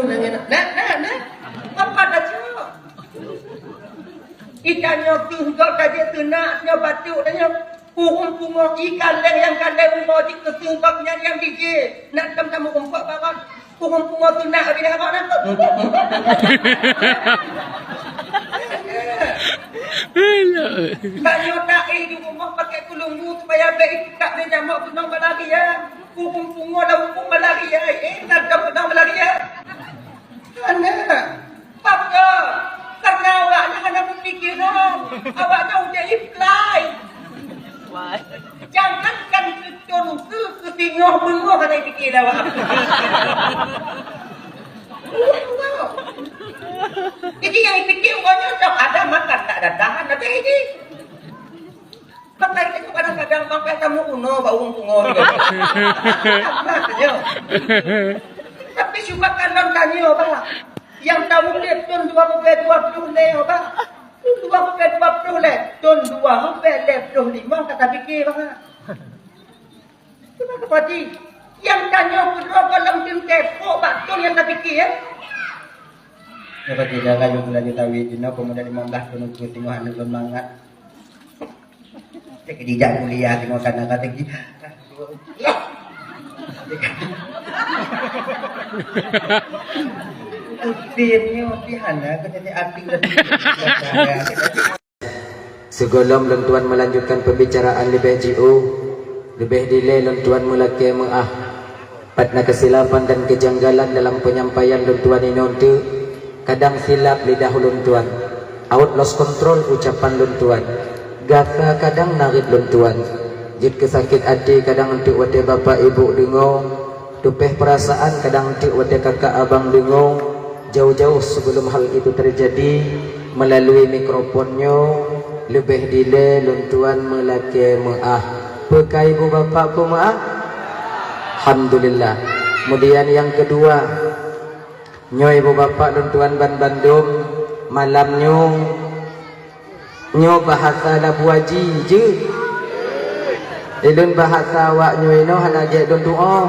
Nah, apa dah cakap? Ikannya tunggak saja tenaknya batu tanya pungo ikan leh yang kandai umur di ketunggaknya yang biji nak tamu umpak banget pungo tunak habis dah nak tak nyotak di rumah pakai kulunggu supaya baik tak boleh jamak punong balagi ya pungo dah umpung balagi ya nak punong balagi ya apa karena awaknya hanya berpikiran awaknya udah imply jangankan ke tinggal bengok kena fikir awak jadi yang fikir awaknya tak ada makan tak ada tahan tapi ini pakai itu kadang-kadang pakai tamu kuno bau pungo tapi suka kanan tanya apa yang tahu lepton 2,20 le apa 2,20 lepton 2,25 kata fikir apa kenapa pati yang tanya kedua kalau tim kepo bakton yang tak fikir ya Dapat tidak kayu bulan ditawi dino pemuda 15 penunggu tengok anu semangat tidak kuliah tengok kana kata ki Firnya pihana katanya arti Segolom lentuan melanjutkan pembicaraan lebih jauh lebih delay lentuan mulai mengah patna kesilapan dan kejanggalan dalam penyampaian lentuan ini untuk kadang silap lidah lentuan out lost control ucapan lentuan gata kadang narik lentuan jid kesakit hati kadang untuk wate bapak ibu dengung tupeh perasaan kadang untuk wate kakak abang dengung jauh-jauh sebelum hal itu terjadi melalui mikrofonnya lebih delay luntuan melaki maaf pekai ibu bapak ku maaf alhamdulillah. Kemudian yang kedua nyoy ibu bapak luntuan ban Bandung malam nyo bahasa labuaji je ilun bahasa awak nyoy no hanage don doa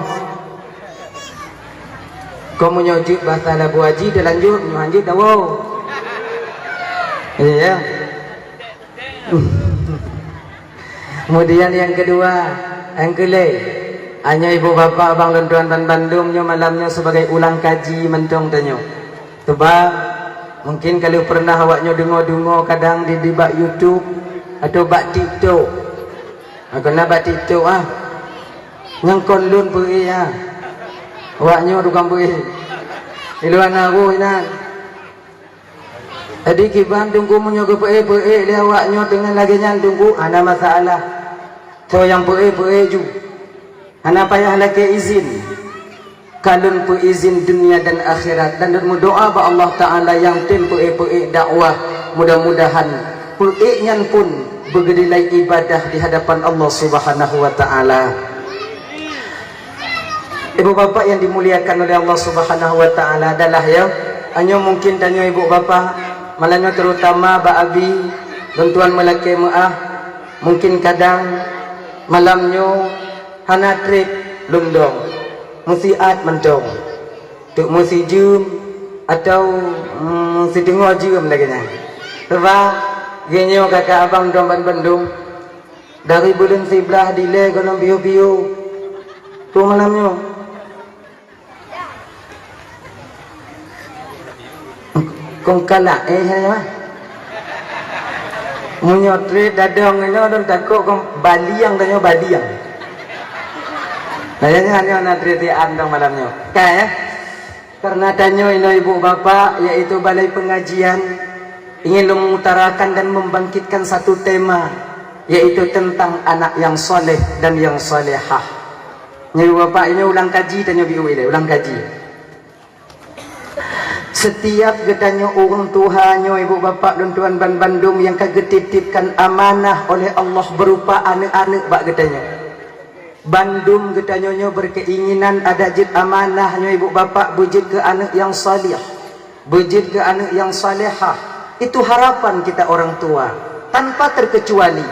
kamu nyojud bahasa lagu haji dah lanjut dah wow ya kemudian yang kedua yang kelai hanya ibu bapa abang lentuan dan Bandungnya malamnya sebagai ulang kaji mentong tanya sebab mungkin kalau pernah awaknya dengar kadang di bak YouTube atau bak TikTok kena bak TikTok nyangkon lun pergi awaknya tukang bui iluan aku inan jadi kiban tunggu menyogo pe dia awaknya dengan lagi nyan tunggu ada masalah so yang pe ju ana payah lagi izin kalun pe izin dunia dan akhirat dan berdoa ba Allah taala yang tim pe dakwah mudah-mudahan pe nyan pun bergedilai ibadah di hadapan Allah Subhanahu wa taala. Ibu bapak yang dimuliakan oleh Allah Subhanahu wa taala adalah ya hanya mungkin tanya ibu bapak malahnya terutama ba abi bantuan melaki maaf mungkin kadang malamnya hana trip lundong musiat mentong tuk musi jum atau musi dengar jum lagi nya sebab genyo kakak abang domban Bandung dari bulan sebelah dile gonong biu-biu tu malamnya kong kala ya munyotri dadong ini orang takut kong baliang tanya baliang nanya hanya natri andong malamnya kaya karena tanya ini ibu bapak yaitu balai pengajian ingin mengutarakan dan membangkitkan satu tema yaitu tentang anak yang soleh dan yang solehah ibu bapak ini ulang kaji tanya biu ini ulang kaji. Setiap getanya orang Tuhannya ibu bapak dan tuan ban Bandung yang kagetitipkan amanah oleh Allah berupa anak-anak bak getanya Bandung getanya berkeinginan ada jid amanahnya ibu bapak bujid ke anak yang salih bujid ke anak yang salihah itu harapan kita orang tua tanpa terkecuali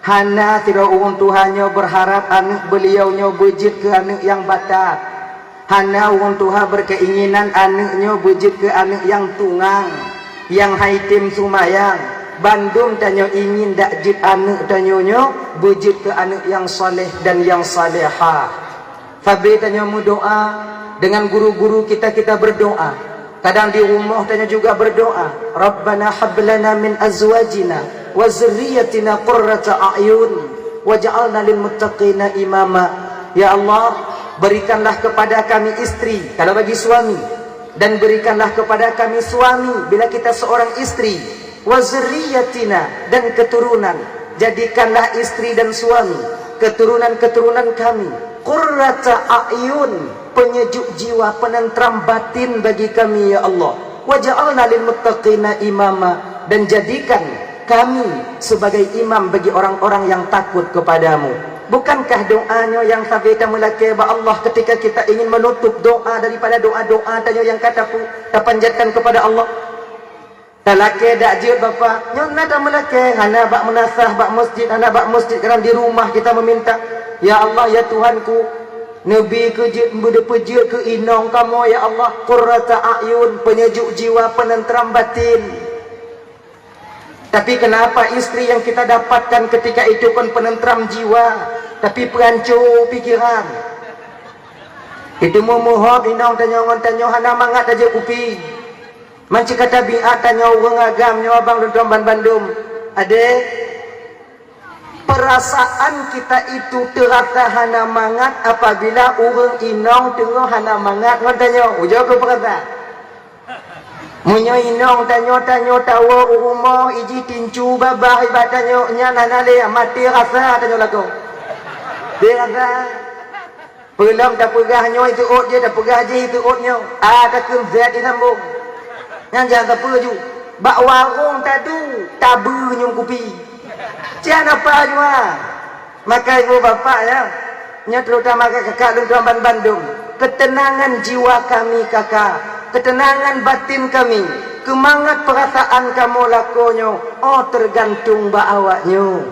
hana tidak orang Tuhannya berharap anak beliaunya bujid ke anak yang batak Hana orang tua berkeinginan anaknya wujud ke anak yang tunggang, yang haitim sumayang. Bandung tanya ingin dak jid anak tanyonyo wujud ke anak yang soleh dan yang salihah. Fabri tanya mu doa dengan guru-guru kita berdoa. Kadang di rumah tanya juga berdoa. Rabbana hablana min azwajina wa zurriyyatina qurrata a'yun waj'alna lil muttaqina imama. Ya Allah, berikanlah kepada kami istri kalau bagi suami, dan berikanlah kepada kami suami bila kita seorang istri, wa zurriyyatina, dan keturunan. Jadikanlah istri dan suami, keturunan-keturunan kami qurrata a'yun, penyejuk jiwa, penentram batin bagi kami ya Allah. Waj'alna lil muttaqina imama, dan jadikan kami sebagai imam bagi orang-orang yang takut kepadamu. Bukankah doanya yang sabita mulake ba Allah ketika kita ingin menutup doa daripada doa-doa tanya yang kata panjatkan kepada Allah. Talake dak jid bapa nyon nada mulake hana bak menasah bak masjid, hana bak masjid kerana di rumah kita meminta, ya Allah ya Tuhanku, Nabi kejut muda pejut ke inong kamu ya Allah, qurrata a'yun, penyejuk jiwa, penentram batin. Tapi kenapa istri yang kita dapatkan ketika itu pun penentram jiwa, tapi perancur pikiran. Itu muhab inong tanya hana mangat aja kupi. Manci kata biat tanya orang agamnya abang dan tuan Bandung. Adik, perasaan kita itu terasa hana mangat apabila orang inong tengah hana mangat. Ngon tanya, ujau ke perasaan. Munyo inong tanya tawa rumah iji tincu babah ibat tanya nya nanale mati rasa tanya lagu. Dia rasa belum dah pegahnya itu ot dia dah pegah je itu otnya. Tak kem zat di sambung. Yang jangan apa ju. Bak warung tadu tabu nyung kupi. Cian apa jua. Maka ibu bapa ya, nya terutama kakak dan tuan Bandung, ketenangan jiwa kami kakak, ketenangan batin kami, kemangat perasaan kamu lakonyo, oh tergantung ba awaknyo.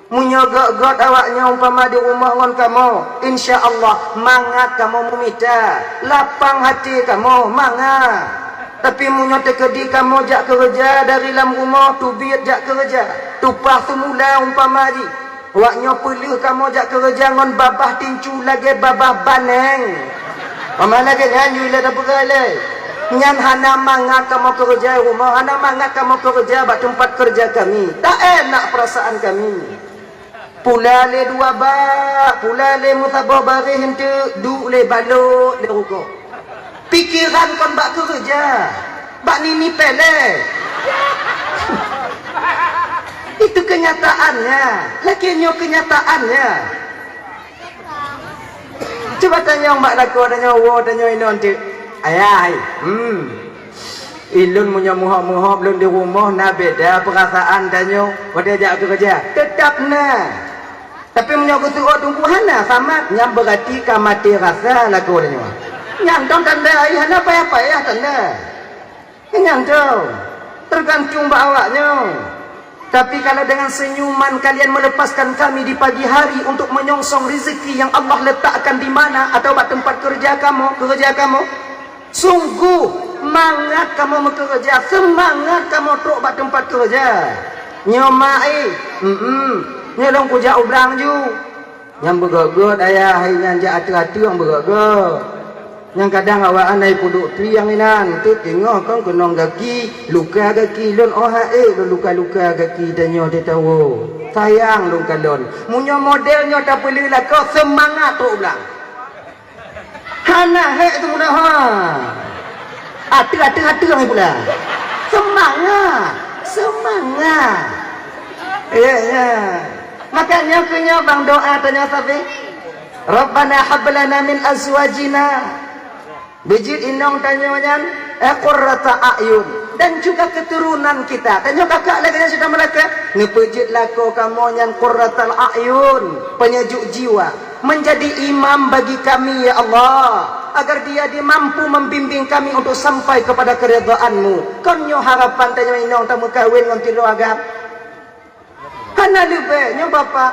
Munyogok-gok awaknya umpama di rumah ngon kamu, insya Allah mangat kamu memita, lapang hati kamu mangat. Tapi munyo tekedi kamu jak kerja dari dalam rumah tubit jak kerja, tupah semula umpama di. Waknya pelih kamu jak kerja ngon babah tincu lagi babah baneng. Mana ke nyanyi lah dah bergalai. Nyan hana mangat kamu kerja rumah, hana mangat kamu kerja bak tempat kerja kami. Tak enak perasaan kami. Pulale dua bak, pulale mutabah barih hente du le balok le rukuk. Pikiran kon bak kerja, bak nini pele. Itu kenyataannya, lakinya kenyataannya. Coba tanya mbak lako, tanya wo, tanya inon tu. Ayah, ilun punya muhab-muhab lun di rumah na beda perasaan tanya. Pada ajak kerja, tetap na. Tapi punya kusuat tunggu hana sama, yang berarti kamati rasa lako tanya. Yang dong tanda ayah na apa ya tanda. Yang dong, tergantung mbak awaknya. Tapi kalau dengan senyuman kalian melepaskan kami di pagi hari untuk menyongsong rezeki yang Allah letakkan di mana atau di tempat kerja kamu, sungguh mangat kamu bekerja, semangat kamu truk di tempat kerja. Nyomai, nyolong kuja ublang ju, yang begogot ayah, yang jak atu-atu yang begogot. Yang kadang awak anai puduk tiang inan tu tengok kan kenong kaki luka kaki lon luka-luka kaki tanya dia tahu sayang lon kalon munyo modelnya tak boleh lah kau semangat tu ulang hana hek tu mudah ha atu yang pula semangat ya makanya punya bang doa tanya sapi Rabbana hablana min azwajina Bejit inong tanyonya qurrata a'yun, dan juga keturunan kita. Tanyo kakak lagi yang sudah mereka ngepejit lako kamu yang qurratal a'yun, penyejuk jiwa, menjadi imam bagi kami ya Allah, agar dia mampu membimbing kami untuk sampai kepada keridhaan-Mu. Konyo harapan tanyo inong tamu kawin ngon tilo agam. Hana lebih nyo bapak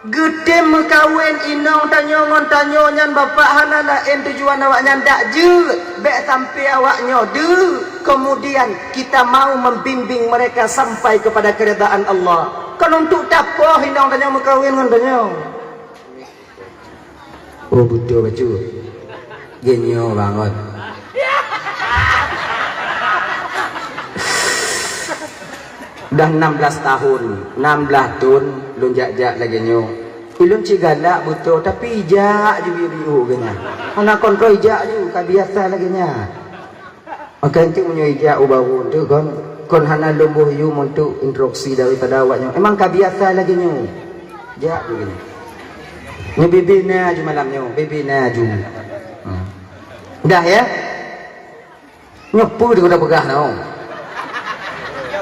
Gede mengkawin inong tanyo ngon tanyo nyan bapak hana lain tujuan awak nyan dak je bek sampai awaknya de. Kemudian kita mau membimbing mereka sampai kepada keredaan Allah. Kan untuk tapoh inong tanyo mengkawin ngon tanyo. Oh betul baju. Genyo banget. Dah 16 tahun, 16 tahun lun jak-jak lagi nyo. Ilun cigalak betul tapi ijak je biu-biu genya. Anak kontrol ijak je ka biasa lagi nya. Maka itu punya ijak baru tu kon hana lumbuh yu untuk instruksi daripada awaknya. Emang ka biasa lagi nyo. Jak je genya. Nyo bibi na ju malam nyo, bibi na ju. Dah ya. Nyopu dia dah pegah tau.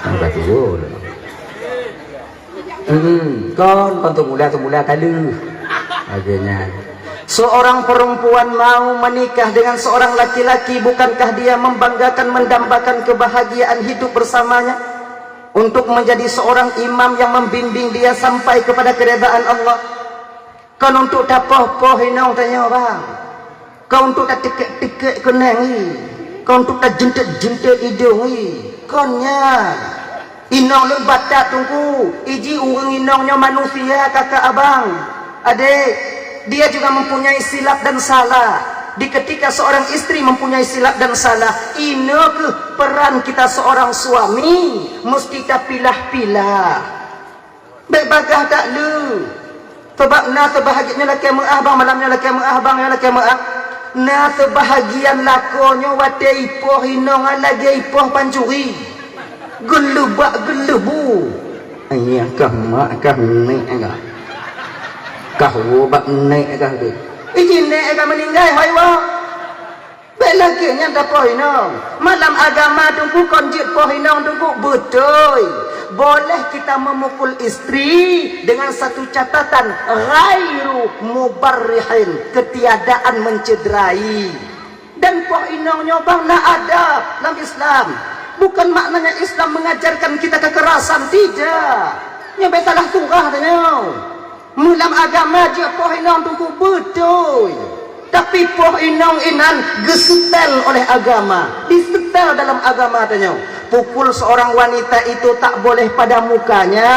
Berarti boleh. Kon tu mula kali. Akhirnya seorang perempuan mau menikah dengan seorang laki-laki, bukankah dia membanggakan, mendambakan kebahagiaan hidup bersamanya untuk menjadi seorang imam yang membimbing dia sampai kepada keredaan Allah? Kau untuk tapoh-poh inong tanya bang. Kau untuk tak tikek-tikek kenang ni. Kau untuk tak jentet-jentet hidung ni. Konya inong lu batak tunggu iji urang inongnya manusia kakak abang adik, dia juga mempunyai silap dan salah. Di ketika seorang istri mempunyai silap dan salah, ini ke peran kita seorang suami mesti kita pilah-pilah berbagah tak lu sebab na sebahagiannya laki abang malamnya laki abang ya laki na sebahagian lakonyo wate ipoh inong lagi ipoh pancuri gelubak gelubu ayah kah mak kah nek agak kah wobak nek agak tu izin nek agak meninggal haiwa belagi nya dah poh inong malam agama tunggu konjit poh inong tunggu betul. Boleh kita memukul istri dengan satu catatan, ghairu mubarrihin, ketiadaan mencederai. Dan poh inongnya bang nak ada dalam Islam. Bukan maknanya Islam mengajarkan kita kekerasan, tidak. Yang salah surah tanya. Mulam agama dia poh inong tunggu betul. Tapi poh inong inan gesetel oleh agama, disetel dalam agama tanya. Pukul seorang wanita itu tak boleh pada mukanya,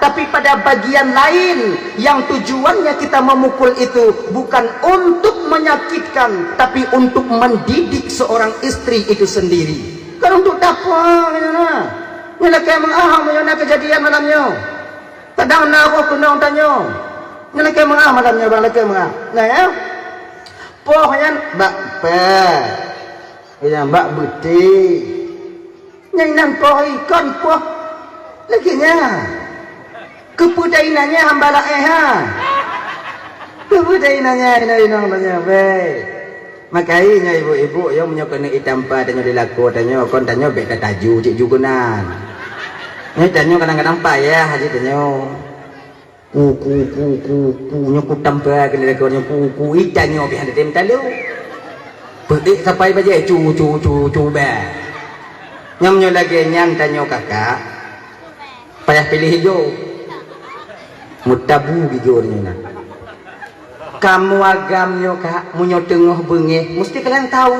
tapi pada bagian lain yang tujuannya kita memukul itu bukan untuk menyakitkan, tapi untuk mendidik seorang istri itu sendiri. Kan untuk apa? Ini kayak mengaham yang kejadian malamnya. Kadang nak aku kena tanya. Ini kayak mengaham malamnya bang laki mengaham. Nah ya, pohnya bak pe, yang bak buti. Nyanyian poh ikan poh lagi nya kepudainannya hambala ha kepudainannya inong tanya be makainya ibu-ibu yang menyokong itampa tanya dilaku tanya kon tanya be taju cik jugunan ni tanya kadang-kadang payah aja tanya ku nyoku tampa ke dilaku ku itanyo be hande tem talu pedik sampai baje cu be nyamnya lagi nyang tanya kakak payah pilih hijau mutabu hijaunya kamu agamnya kak munyo tengah bengih mesti kalian tahu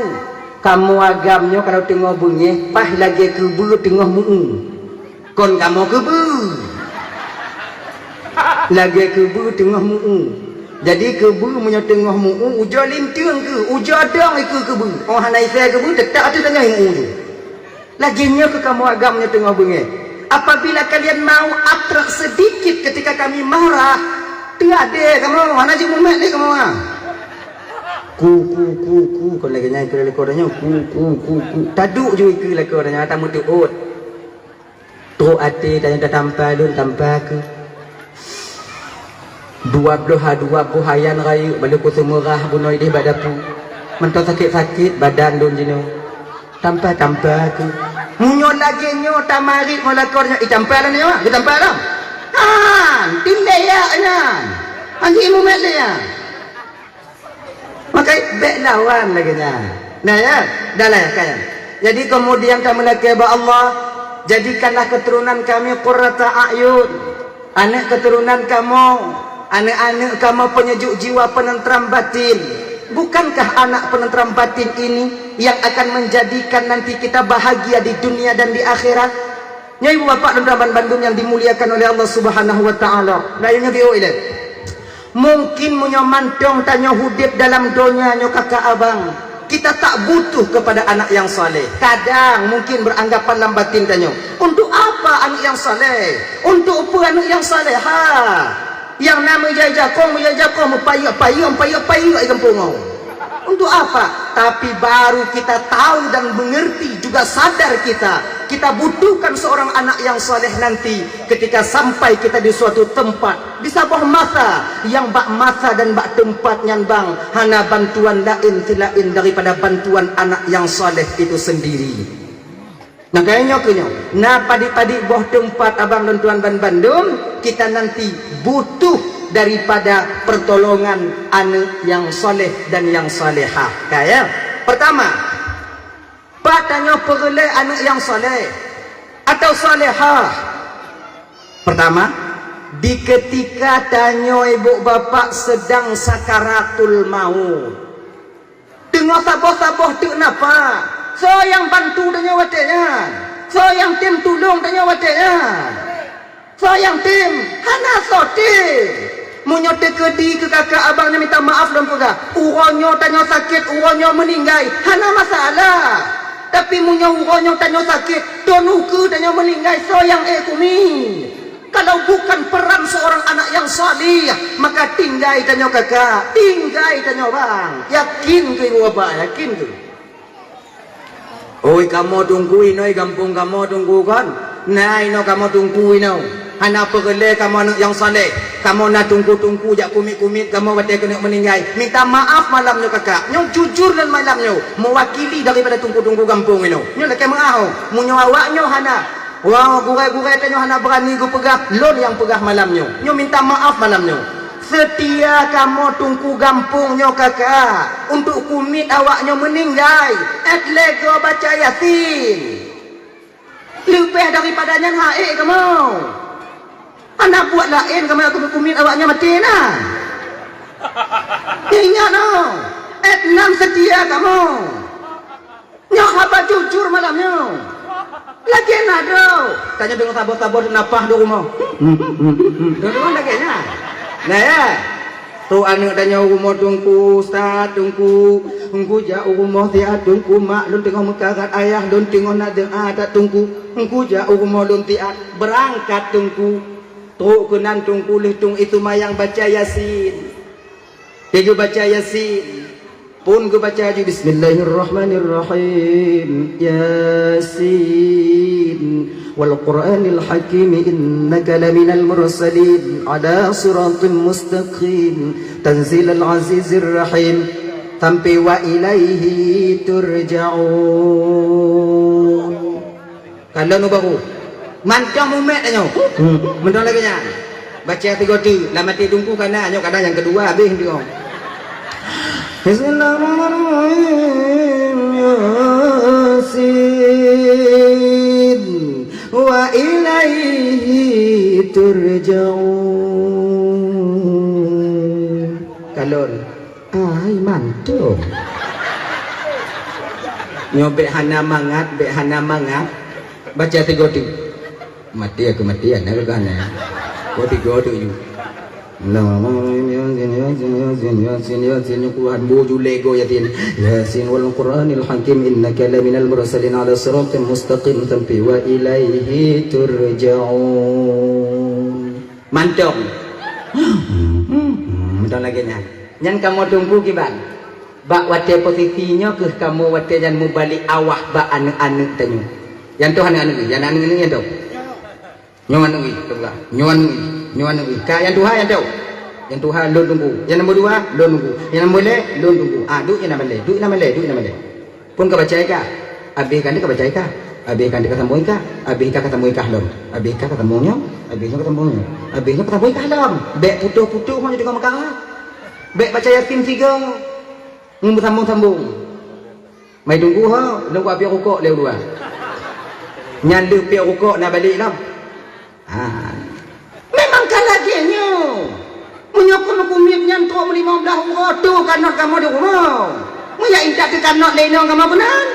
kamu agamnya kalau tengah bengih pah lagi kebu tengah muu kon kamu kebu lagi kebu tengah muu jadi kebu munyo tengah muu ujo lintang ke ujo dong iku kebu oh hanai saya kebu tetap ada tengah muu tu laginya ke kamu agamanya tengah bengih. Apabila kalian mau atrak sedikit ketika kami marah, tiada kamu mana je mumet ni kamu ah. Ku kon lagi nyai ke lekornya ku taduk je ke lekornya tamu tuut. Tu ati tanya tampal dun tampal ke. Dua buhayan rayu balik ku semurah bunoi di badapu. Mentau sakit-sakit badan dun jino. Tampal ke. Munyo lagi nyo tamarit mo lakornya itampalan nyo itampalan tindaya yan anji mo mele ya maka bek lawan lagi nya nah ya dalah kaya jadi kemudian kami lagi Allah jadikanlah keturunan kami qurrata a'yun anak keturunan kamu Anak-anak kamu penyejuk jiwa, penentram batin. Bukankah anak penentram batin ini yang akan menjadikan nanti kita bahagia di dunia dan di akhirat? Nyai ibu bapak dan Raban Bandung yang dimuliakan oleh Allah Subhanahu wa taala. Layunya biu ile. Mungkin menyomantong tanya hudib dalam dunia nyo kakak abang. Kita tak butuh kepada anak yang saleh. Kadang mungkin beranggapan dalam batin tanya, untuk apa anak yang saleh? Untuk apa anak yang saleh? Yang nama jajakong payu ai kampung. Untuk apa? Tapi baru kita tahu dan mengerti, juga sadar kita butuhkan seorang anak yang saleh nanti ketika sampai kita di suatu tempat, di sebuah masa yang bak masa dan bak tempatnya bang hana bantuan lain selain daripada bantuan anak yang saleh itu sendiri. Nah kayaknya nah padi-padi boh tempat abang dan tuan Bandung, kita nanti butuh daripada pertolongan anak yang soleh dan yang salehah. Kayak pertama, patanya perle anak yang soleh atau salehah. Pertama, di ketika tanya ibu bapak sedang sakaratul maut, tengok saboh-saboh tu napa? So yang bantu tanya watenya, so yang tim tolong tanya watenya, so yang tim hana so tim munyo tekedi ke kakak abangnya minta maaf dan pula uronyo tanya sakit, uronyo meninggal hana masalah. Tapi munyo uronyo tanya sakit, donuku tanya meninggal, so yang kumi. Kalau bukan peran seorang anak yang salih, maka tinggal tanya kakak, tinggal tanya bang. Yakin ke ibu bapak, yakin ke? Oi kamu tungguin, oi kampung kamu tunggu kan? Nah ino kamu tungguin no. Hana perle kamu anak yang saleh. Kamu nak tunggu jak kumit-kumit kamu batai kena meninggal. Minta maaf malamnya kakak. Nyong jujur dan malamnya mewakili daripada tunggu kampung ino. Nyong lek mengaho, munyo awaknya hana. Wah gurai-gurai tanya hana berani gu pegah, lon yang pegah malamnya. Nyong minta maaf malamnya. Setia kamu tunggu gampungnya kakak untuk kumit awaknya meninggal. Lego baca Yasin lebih daripadanya haik kamu. Anak buat lain kamu aku kumit awaknya mati nah. Ingat no. 6 setia kamu. Nyok apa jujur malamnya. Lagi nado. Tanya dengan tabur-tabur napah di rumah. Dengan lagi nya. Nah ya, tu anak tanya rumah tungku, ustaz tungku jauh rumah tiap tungku mak don tengok mekarat ayah don tengok nak dengar tak tungku jauh rumah don tiap berangkat tungku truk kenan tungku litung itu mayang baca Yasin. Tiga baca Yasin. Pun gue baca aja Bismillahirrahmanirrahim. Yasin wal Qur'anil Hakim innaka laminal mursalin ala siratim mustaqim tanzilal azizir rahim sampai wa ilaihi turja'un. Kalau nu baru mancam umat tanya. Mentang lagi nya. Baca 3 tu, lama mati tunggu kana nyok kadang yang kedua habis dia. Bismillahirrahmanirrahim. Yasin wa ilaihi turja'un. Kalon ai mantul nyobek hana mangat baca 3 tu mati aku matian aku kan ya kau 3 tu you Yasin Quran buju lego yatin Yasin wal Qur'anil Hakim innaka laminal mursalin ala siratin mustaqim tampi wa ilaihi turja'un. Mantap. Mentang lagi nya. Yang kamu tunggu kiban. Bak wate posisinya ke kamu wate yang mubalik awah bak anak-anak tanya. Yang tu anak-anak ni, yang anak-anak ni yang tu. Nyon ni, tu lah. Nyon ni. Ka yang Tuhan yang tu. Yang Tuhan lon tunggu. Yang nombor 2 lon tunggu. Yang nombor le lon tunggu. Duk yang nama le. Pun kau baca ka? Habis kan dia kau baca ka? Habis kan dia kata moy ka? Habis ka kata moy ka lom. Habis ka kata moy Habisnya kata moy. Habisnya kata moy ka lom. Bek putuh-putuh macam dia kau makan. Bek baca Yasin 3. Sambung. Mai tunggu nunggu api rokok leu 2. Nyandu pi rokok nak balik lah. Memang kan lagi nyo. umitnya kau 15 umrah tu kanot kamu di rumah. Maya intak ke kanot lenong kamu benar.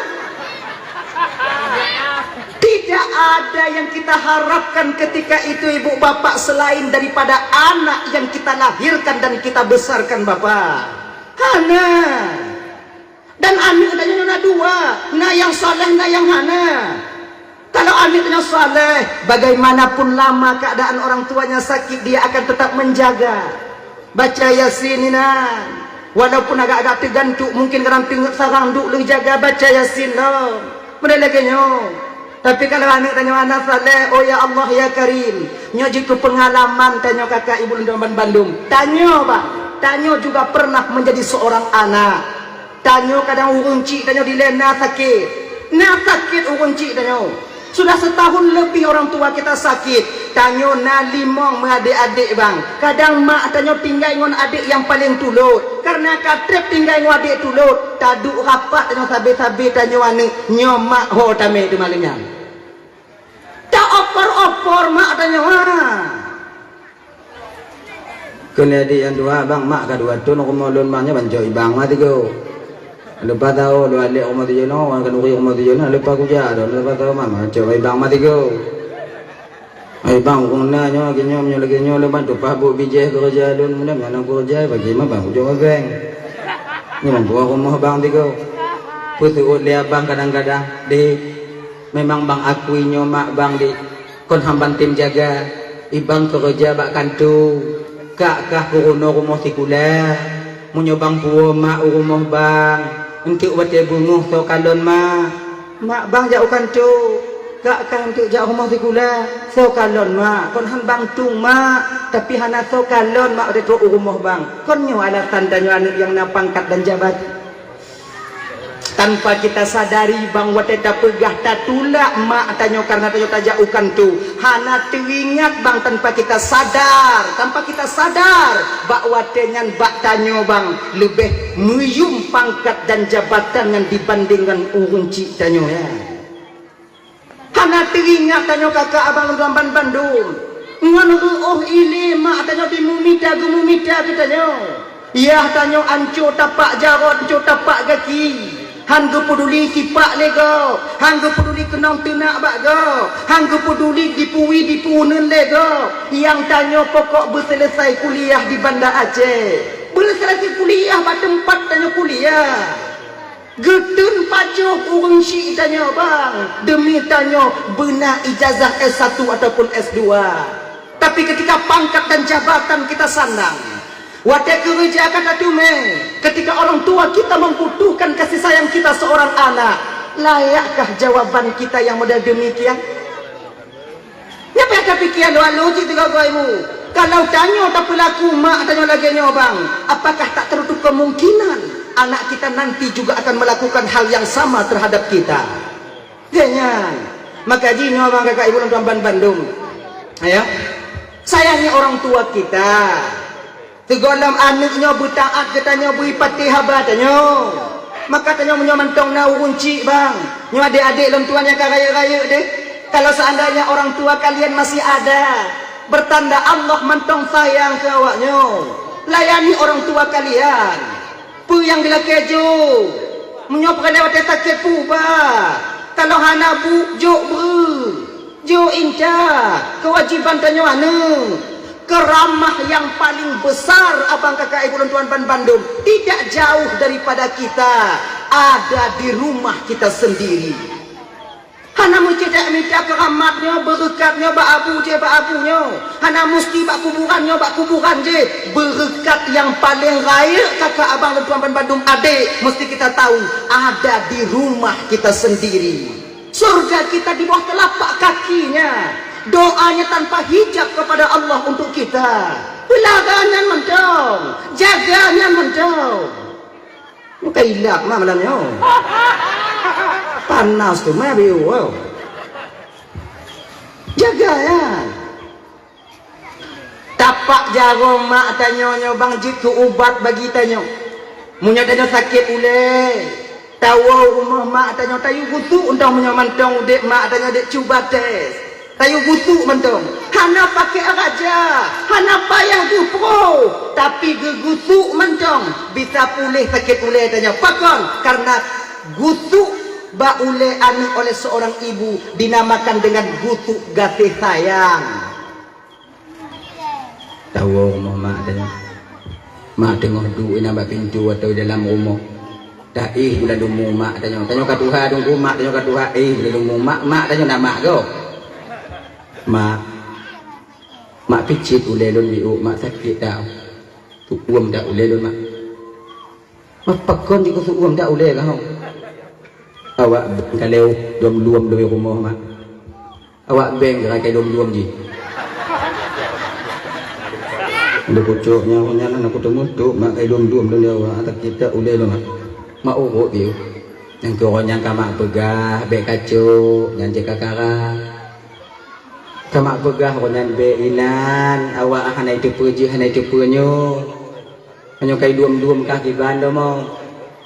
Tidak ada yang kita harapkan ketika itu ibu bapak selain daripada anak yang kita lahirkan dan kita besarkan bapak. Hana. Dan anak adanya dua, na yang saleh, na yang hana. Kalau anaknya saleh, bagaimanapun lama keadaan orang tuanya sakit, dia akan tetap menjaga. Baca Yasin ini, walaupun agak-agak tergantuk, mungkin kadang tengok sarang duk lu jaga baca Yasin lo. Mana lagi nyo? Tapi kalau anak tanya anak saleh, oh ya Allah ya Karim, nyo jiku pengalaman tanya kakak ibu Lendoman Bandung. Tanya pak, tanya juga pernah menjadi seorang anak. Tanya kadang urung cik, tanya dilena sakit. Nah sakit urung cik tanya. Sudah setahun lebih orang tua kita sakit. Tanya na limong adik-adik bang. Kadang mak tanya tinggal dengan adik yang paling tulut. Karena katrep tinggal dengan adik tulut. Taduk rapat tanya sabi-sabi tanya anak. Nyomak ho tame itu malingnya. Tak opor-opor mak tanya wah. Kena adik yang dua bang mak kedua tu nak mulun maknya banjoi bang mati go. Lepas tahu lu alik rumah tujuh no, kan uri rumah tujuh no, lepas aku jatuh, lepas tahu mama coba bang mati go. Ay bang kuna nyo kinyo lagi nyo lepas tu pabuk bijih kerja dun, mana mana kerja bagi mah bang coba bang. Ni membuat rumah bang tigo. Putu lihat bang kadang-kadang di memang bang akui nyo mak bang di kon hamban tim jaga, ibang kerja bak kantu, kak kah kuruno rumah sikula, menyobang puo mak rumah bang. Untuk baca bunguh so kalon mak bang jauhkan tu kak kan untuk jauh rumah sikula so kalon mak kon han bang tung mak tapi hana so kalon mak ada tu rumah bang kon nyo alasan tanya anak yang na pangkat dan jabatan tanpa kita sadari bang wateta pegah tatulak mak tanya karena tanya tajaukan tu hana teringat bang tanpa kita sadar bak watenyan bak tanya bang lebih muyum pangkat dan jabatan yang dibandingkan urung cik tanya ya hana teringat tanya kakak abang Lamban Bandung ngan oh ini mak tanya di mumida tanya ya tanya anco tapak jarot anco tapak gaki hanggu peduli kipak lego, hanggu peduli kenong tenak bago, hanggu peduli dipunen lego. Yang tanya pokok berselesai kuliah di Banda Aceh, berselesai kuliah pada tempat tanya kuliah. Getun pacuh urang syik tanya bang, demi tanya benar ijazah S1 ataupun S2. Tapi ketika pangkat dan jabatan kita sandang. Wadah kerja kata tume, ketika orang tua kita membutuhkan kasih sayang kita seorang anak, layakkah jawaban kita yang model demikian? Apa yang kata pikiran doa logik tiga kaimu? Kalau tanya tak pelaku mak tanya lagi bang, apakah tak tertutup kemungkinan anak kita nanti juga akan melakukan hal yang sama terhadap kita? Jangan. Maka jino bang kakak ibu Lamban Bandung, ayo sayangi orang tua kita. Tegolam anaknya bertaat katanya beri Fatihah tanya. Maka tanya menyamantong na urunci bang. Nyo adik-adik lem tuan yang raya-raya deh. Kalau seandainya orang tua kalian masih ada, bertanda Allah mantong sayang ke awaknya. Layani orang tua kalian. Pu yang bila keju. Menyop kena wate sakit pu ba. Kalau hana bu jo ber. Jo inca. Kewajiban tanya anu. Keramah yang paling besar abang kakak ibu Tuan Bandung tidak jauh daripada kita, ada di rumah kita sendiri. Hana mencedak minta keramatnya, berkatnya bak abu je bak abunya. Hana mesti bak kuburan je. Berkat yang paling raya kakak abang Tuan Bandung adik mesti kita tahu ada di rumah kita sendiri. Surga kita di bawah telapak kakinya. Doanya tanpa hijab kepada Allah untuk kita. Pelaganya mendong, jaganya mendong. Muka hilap mah malamnya. Panas tu mah biu. Jaga ya. Tapak jarum mak tanya bang jitu ubat bagi tanya. Munya tanya sakit ule. Tahu rumah mak tanya tayu butuh undang menyamantong dek mak tanya dek cuba tes. Tayu butuh mentong. hana pakai raja, hana payah gupro, tapi gegusuk mencong bisa pulih sakit ulai tanya. Pakon karena gusuk ba ulai anu oleh seorang ibu dinamakan dengan gusuk kasih sayang. Tahu mak tanya. Mak tengok duit nampak pintu atau dalam rumah. Dah bulan dumu mak tanya kat Tuhan dong mak tanya kat Tuhan bulan dumu mak tanya nak mak kau. Mak picit ulai lon biu mak sakit dah. Tu uam dah ulai lon mak. Mak pakon di kusuk uam dah ulai kau. Awak kalau dom-dom dari rumah mak. Awak beng rakai dom-dom je. Ada pucuknya punya nak ketemu tu mak kai dom-dom dia awak tak kita ulai lon mak. Mak urut biu. Yang korang kamak pegah bek kacau yang jaga karang. Kamak pegah konan be inan awak hanai tepu je hanai tepu nyo hanya kai duam-duam kaki bando mau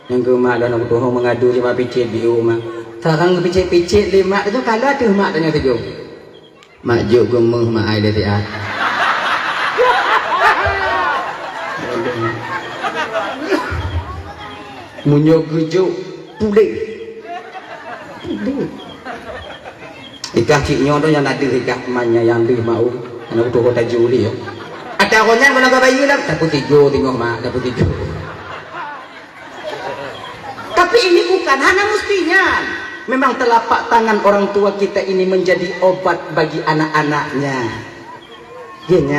yang ke mak dan aku tuhong mengadu je mak picit biu mak sarang picit-picit le mak tu kala tu mak tanya tu mak juk gemeh mak ai dah tiat munyo gejuk pulih ikah ciknya tu yang ada ikah temannya yang di mau anak tu kota Juli ya ada orangnya kalau kau bayi lah dapat 3 tengok mak dapat 3 tapi ini bukan hanya mestinya memang telapak tangan orang tua kita ini menjadi obat bagi anak-anaknya gini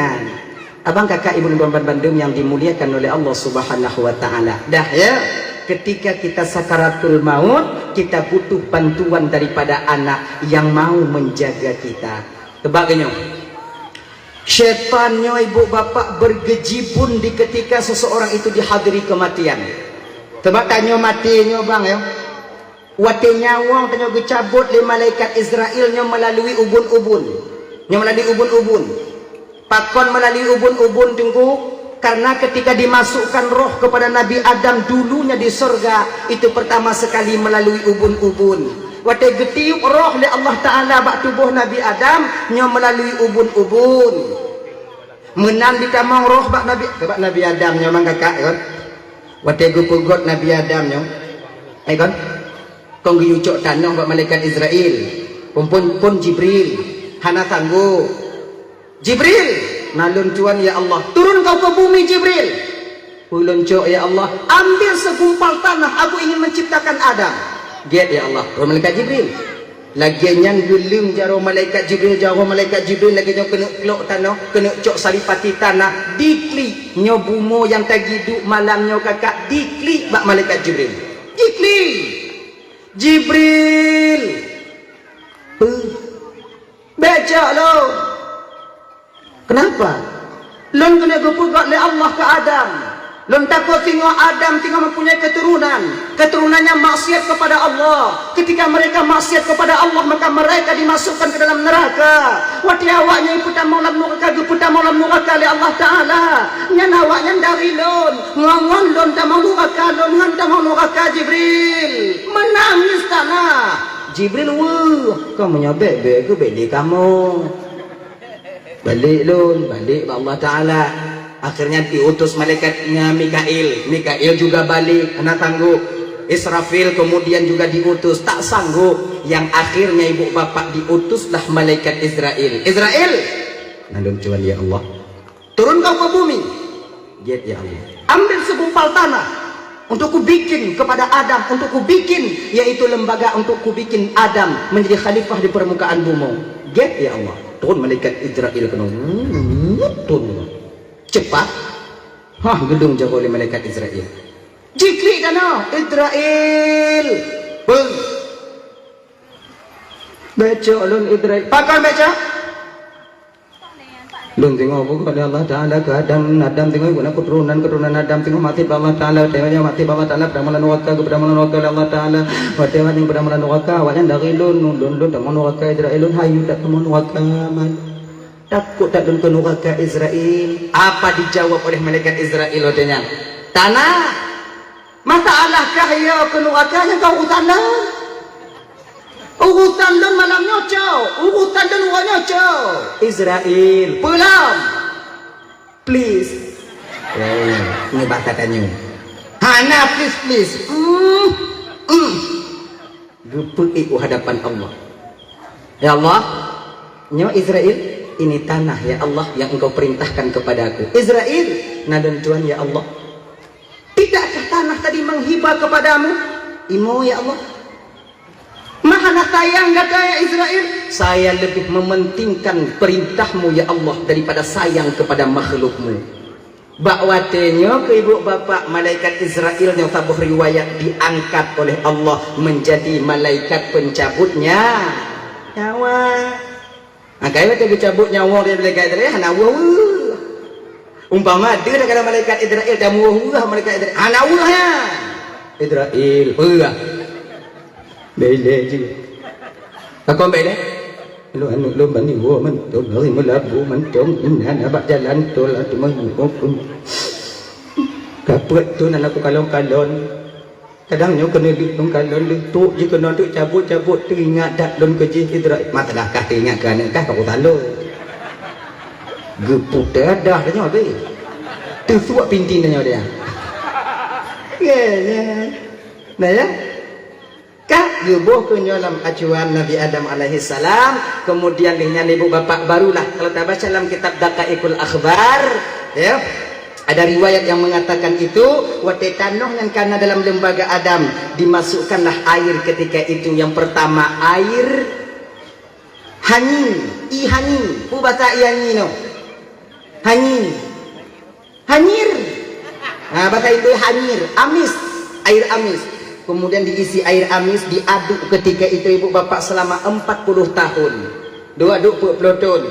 abang kakak ibu dan bandung yang dimuliakan oleh Allah Subhanahu Wa Taala dah ya ketika kita sakaratul maut kita butuh bantuan daripada anak yang mau menjaga kita. Tebaknya syaitannya ibu bapak bergejibun di ketika seseorang itu dihadiri kematian. Tebak tanya matinya bang ya wate nyawang tanya gecabut le malaikat Israelnya melalui ubun-ubun pakon melalui ubun-ubun tunggu. Karena ketika dimasukkan roh kepada Nabi Adam dulunya di surga itu pertama sekali melalui ubun-ubun. Waktu getiup roh oleh Allah Taala bak tubuh Nabi Adam nya melalui ubun-ubun. Menang ditamang roh bak Nabi Adam nya mang kakak kan. Waktu gupegot Nabi Adam nya. Kan? Kong giucok tanah bak malaikat Israel. Pun Jibril. Hana tangguh. Jibril nalun tuan ya Allah turun kau ke bumi Jibril ulun cok ya Allah ambil segumpal tanah aku ingin menciptakan Adam get ya Allah turun malaikat Jibril lagi yang gelung jaro malaikat Jibril lagi yang kena kelok tanah kena cok salipati tanah diklik nyobumo yang tagiduk malamnya kakak diklik bak malaikat Jibril diklik Jibril baca lo kenapa? Lon kena gupegat oleh Allah ke Adam. Lon takut tengok Adam tengok mempunyai keturunannya maksiat kepada Allah. Ketika mereka maksiat kepada Allah maka mereka dimasukkan ke dalam neraka. Wati awaknya iputan maulam neraka guputan maulam neraka oleh Allah Taala. Nyan awaknya dari lon ngongon lon tak mau neraka lon ngan tak mau neraka Jibril menangis tanah. Jibril kamu nyabek ke beli kamu. Balik Allah Ta'ala akhirnya diutus malaikatnya Mikail juga balik anak tangguh Israfil kemudian juga diutus tak sanggup yang akhirnya ibu bapak diutuslah malaikat Israel nalun cuan ya Allah turun kau ke bumi get ya Allah ambil segumpal tanah untuk ku bikin kepada Adam untuk ku bikin yaitu lembaga untuk ku bikin Adam menjadi khalifah di permukaan bumi get ya Allah turun malaikat Israel kena turun cepat gedung jago oleh malaikat Israel jikli dana Israel baca ulun Israel pakai baca lun tengok kepada Allah Ta'ala ke Adam tengok guna keturunan Adam tengok mati Allah Ta'ala tengoknya mati Allah Ta'ala pada malam neraka kepada malam neraka Allah Ta'ala tengok yang pada malam neraka awaknya dari lun tak mau neraka Israel hayu tak mau neraka man takut tak ke neraka Israel apa dijawab oleh malaikat Israel katanya tanah masalahkah ya ke neraka yang kau tanah Urusan lon malam nyoco, urusan lon urang nyoco. Israel, pulang. Please. Ini bahasa tanya. Hana please. Gepuk iku hadapan Allah. Ya Allah, nyo Israel, ini tanah ya Allah yang engkau perintahkan kepadaku. Israel, nadon Tuhan ya Allah. Tidakkah tanah tadi menghibah kepadamu? Imo ya Allah. Mahana sayang kata ya Israel. Saya lebih mementingkan perintahmu ya Allah daripada sayang kepada makhlukmu. Bakwatenyo ke ibu bapak malaikat Israel yang tabuh riwayat diangkat oleh Allah menjadi malaikat pencabutnya nyawa. Makanya waktu dicabut nyawa dari malaikat Israel hanawa. Umpama dia ada malaikat Israel dan muah malaikat Israel hanawa ya. Israel, bele je. Kau bele? Lu anu lu bani gua man tu lari melabu man jom inna nak jalan tu lah tu mah pun. Kapet tu nak aku kalon-kalon. Kadangnya kena duduk kalon letuk je kena duk cabut-cabut teringat dak lon kerja Israel. Mata dah kah teringat kan kah kau talon. Gepuk dah nya tu. Tu suak pintinnya dia. Nah ya. Kah gebuh ke dalam acuan Nabi Adam alaihi salam, kemudian dengan ibu bapak barulah kalau tak baca dalam kitab Daqaiqul Akhbar ya ada riwayat yang mengatakan itu wate tanoh yang karena dalam lembaga Adam dimasukkanlah air ketika itu. Yang pertama air hani bahasa hani no hanyir bahasa itu hanyir air amis. Kemudian diisi air amis, diaduk ketika itu ibu bapak selama 40 tahun. Diaduk peloton.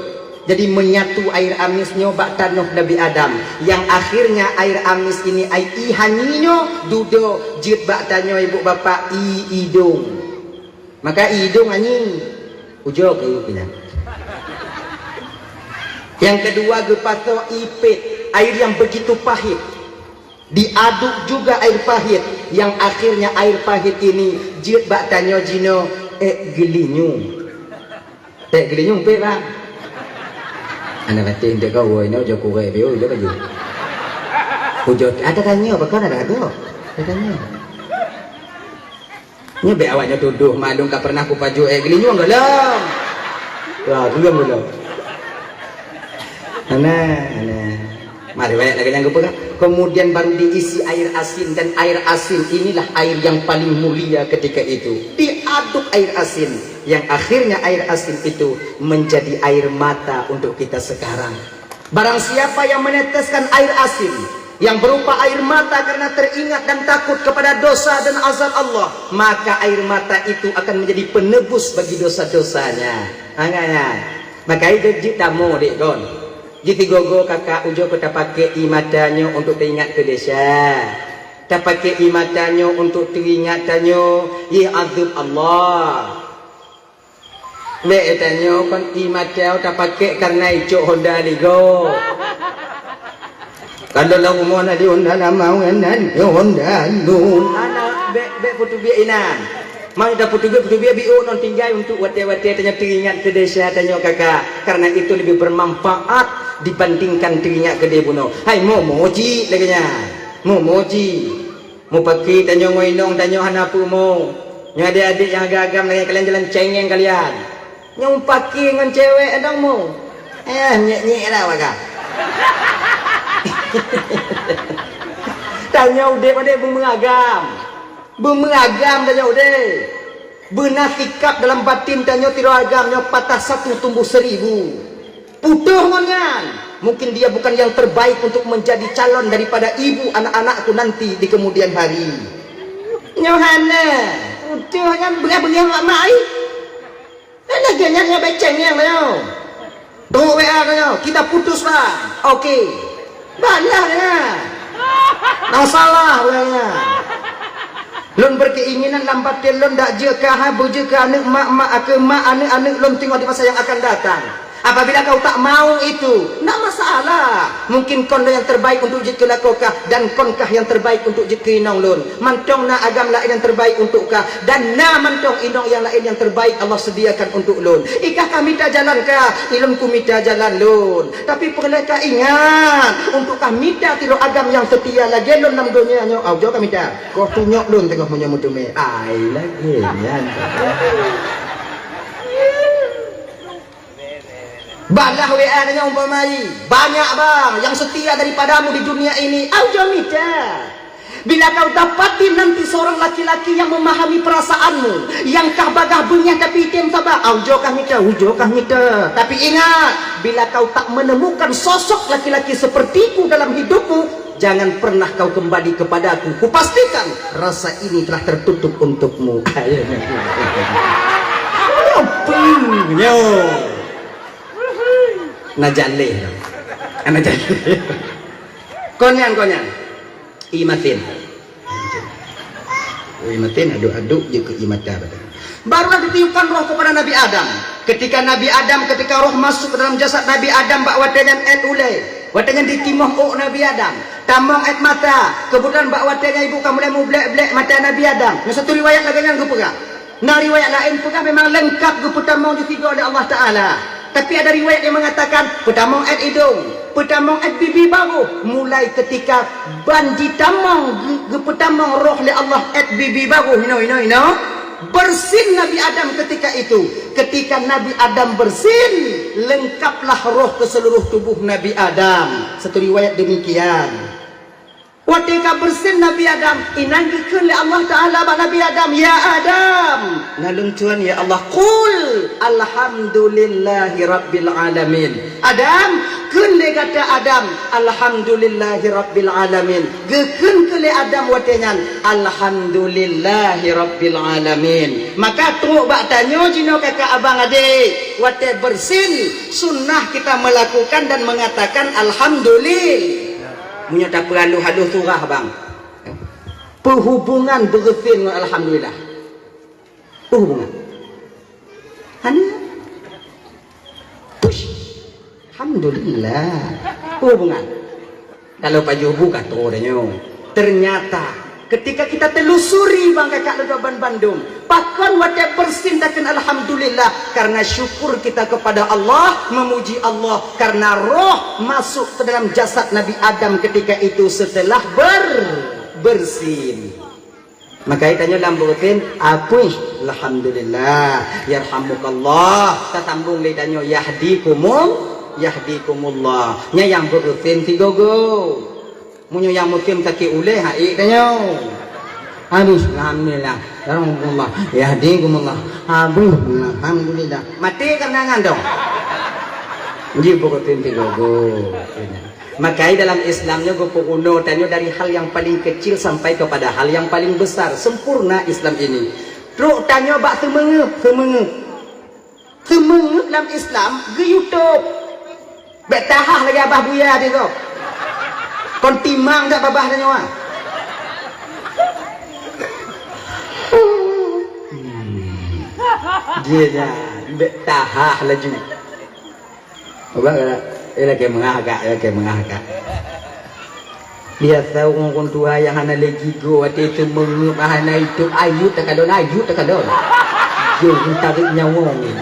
Jadi menyatu air amisnya bak tanah Nabi Adam. Yang akhirnya air amis ini ai ihaninyo dudo jid bak tanah ibu bapak hidung. Maka hidung anjing ujog itu. Yang kedua gepato ipit, air yang begitu pahit. Diaduk juga air pahit yang akhirnya air pahit ini jid bak tanyo jino gelinyung pe bang ana batin de kau woi no jo ku ge bio le baju ujot ada tanyo apa kan ada tanyo ni be awaknya tuduh malung ka pernah ku paju gelinyung dalam wah belum ana mari banyak lagi yang kepegang. Kemudian baru diisi air asin dan air asin inilah air yang paling mulia ketika itu. Diaduk air asin yang akhirnya air asin itu menjadi air mata untuk kita sekarang. Barang siapa yang meneteskan air asin yang berupa air mata karena teringat dan takut kepada dosa dan azab Allah, maka air mata itu akan menjadi penebus bagi dosa-dosanya. Maka itu tamu dek kon. Jadi gogo kakak ujo kita pakai imatanyo untuk teringat ke desa. Kita pakai imatanyo untuk teringat tanyo ya azab Allah. Le tanyo kon imatau tak pakai karena icok Honda ligo. Kalau lah umur nak di Honda nama nganan Honda nun. Anak be putu biak inan. Mau dah putu biak biu non tinggal untuk wate-wate tanya teringat ke desa tanyo kakak. Karena itu lebih bermanfaat dibandingkan teringat ke dia bunuh. Hai moji laginya. Moji. Mau pakai tanyo ngoinong tanyo hanapu mo. Yang adik-adik yang agak-agam lagi kalian jalan cengeng kalian. Yang pakai dengan cewek adang mo. Nyek-nyek dah wakak. Tanya udah pada bermengagam tanya udah bernasikap dalam batin tanya tidak agamnya patah satu tumbuh 1000 putuh ngonyan. Mungkin dia bukan yang terbaik untuk menjadi calon daripada ibu anak-anakku nanti di kemudian hari. Nyohana putuh kan bengar-bengar mak mai ada ganyanya becengnya tanya tuh WA tanya kita putus lah oke balah ya nang salah orangnya. Lon berkeinginan lambat lon dak je ka ha boje ka anak mak ke mak anak-anak lon tengok di masa yang akan datang. Apabila kau tak mau itu, tak masalah. Mungkin kon yang terbaik untuk jid kelakokah dan konkah yang terbaik untuk jid kinong lun. Mantong na agam lain yang terbaik untuk kah dan na mantong inong yang lain yang terbaik Allah sediakan untuk lun. Ikah kami tak jalan kah? Ilmu kami tak jalan lun. Tapi perlu kah ingat untuk kami tak tiro agam yang setia lagi lun nam dunia nyo. Au jo kami tak. Kau tunyok lun tengah punya mutume. Ai lagi yan. Balah WA dengan umpamai banyak bang yang setia daripadamu di dunia ini. Aujo mita. Bila kau dapati nanti seorang laki-laki yang memahami perasaanmu, yang kabagah benyah tapi item sabar. Aujo kah mita, ujo kah mita. Tapi ingat, bila kau tak menemukan sosok laki-laki sepertiku dalam hidupmu, jangan pernah kau kembali kepadaku. Kupastikan rasa ini telah tertutup untukmu. Yo. Najaleh, najaleh. Konyan. Imatin. Imatin aduk je ke imata. Barulah ditiupkan roh kepada Nabi Adam. Ketika roh masuk ke dalam jasad Nabi Adam, bak watangan et ulai. Watangan ditimoh Nabi Adam. Tamong et mata. Kemudian bak watangan ibu kamu mulai blek mata Nabi Adam. Yang satu riwayat lagi yang gepegak. Nah riwayat lain pegak memang lengkap geputamong ditiga oleh Allah Taala. Tapi ada riwayat yang mengatakan pertama at hidung, pertama at bibi baru. Mulai ketika banji tamang pertama roh li Allah at bibi baru. You know. Bersin Nabi Adam ketika itu. Ketika Nabi Adam bersin, lengkaplah roh ke seluruh tubuh Nabi Adam. Satu riwayat demikian. Ketika bersin Nabi Adam, inanggikan oleh Allah Ta'ala bak Nabi Adam, ya Adam. Nalun Tuhan ya Allah, qul alhamdulillahi rabbil alamin. Adam, kun le kata Adam, alhamdulillahi rabbil alamin. Gekun kele Adam watengan, alhamdulillahi rabbil alamin. Maka teruk bak tanya jino kakak abang adik, wate bersin, sunnah kita melakukan dan mengatakan alhamdulillah. Punya tak perlu halus surah bang. Perhubungan bersin dengan alhamdulillah. Perhubungan. Hanya. Push. Alhamdulillah. Perhubungan. Kalau paju buka terusnya. Ternyata ketika kita telusuri bang kakak legaban Bandung, pakon wadah bersin dakan alhamdulillah karena syukur kita kepada Allah, memuji Allah karena roh masuk ke dalam jasad Nabi Adam ketika itu setelah bersin. Maka tanya dalam rutin apa alhamdulillah yarhamukallah. Kita sambung lagi tanya yahdikumullah. Nya yang berutin tiga go. Munyo yang mutim kaki uleh hai tanya. Habis alhamdulillah. Alhamdulillah. Yahdikumullah. Habis alhamdulillah. Mati kenangan dong. Ji berutin tiga go. Maka dalam Islamnya go puguno tanya dari hal yang paling kecil sampai kepada hal yang paling besar. Sempurna Islam ini. Truk tanya bak semenge dalam Islam ke YouTube. Betahah lagi abah buya dia kau. Kon timang tak babah tanya wah. Dia dah betahah laju. Abang lagi mengagak. Dia tahu ngomong tua yang hana lagi go ati itu mengup hana itu ayu tak kadon. Yo tarik nyawa ni.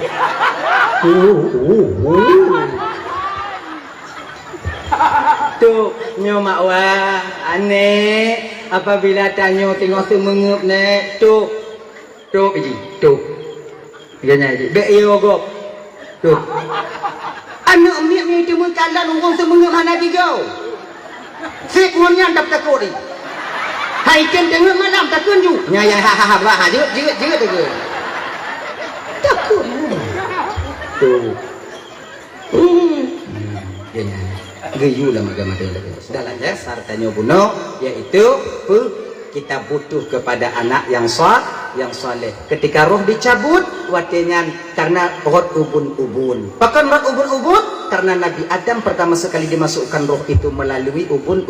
Tu nyomak wah aneh apabila tanya tengok semengup nek tu ganya je be yo go tu anak mi itu mengkalan orang semengup mana digau sik ngonya dap takuri hai ken tengok malam takun ju nya ya ha bah je tu takut tu ganya geyu lah magama dalam dasar tanya bunuh yaitu kita butuh kepada anak yang soleh. Ketika roh dicabut watengan karena roh ubun. Bahkan roh ubun karena Nabi Adam pertama sekali dimasukkan roh itu melalui ubun.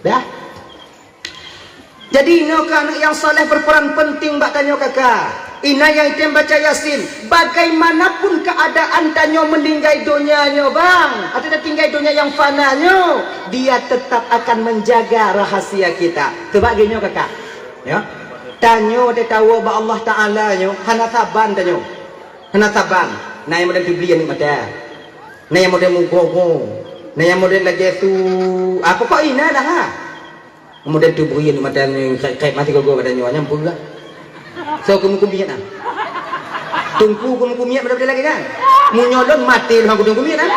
Dah. Jadi anak yang soleh berperan penting bak tanya kakak. Ina yang item baca Yasin. Bagaimanapun keadaan tanyo meninggal dunianya bang, atau dah tinggal dunia yang fananya, dia tetap akan menjaga rahasia kita. Sebagainya kakak. Ya. Tanyo dia tahu bahwa Allah Taala nyo hana saban tanyo. Hana saban. Nah yang model bibli ni mata. Nah yang model mugogo. Nah yang model lagi tu apa kok ina dah ha. Model tu beri ni mata ni kait mati gogo pada nyo nyam pula. So kumiat nah. Tungku kumiat benda lagi kan. Munyolong mati lah aku tunggu kumiat nah.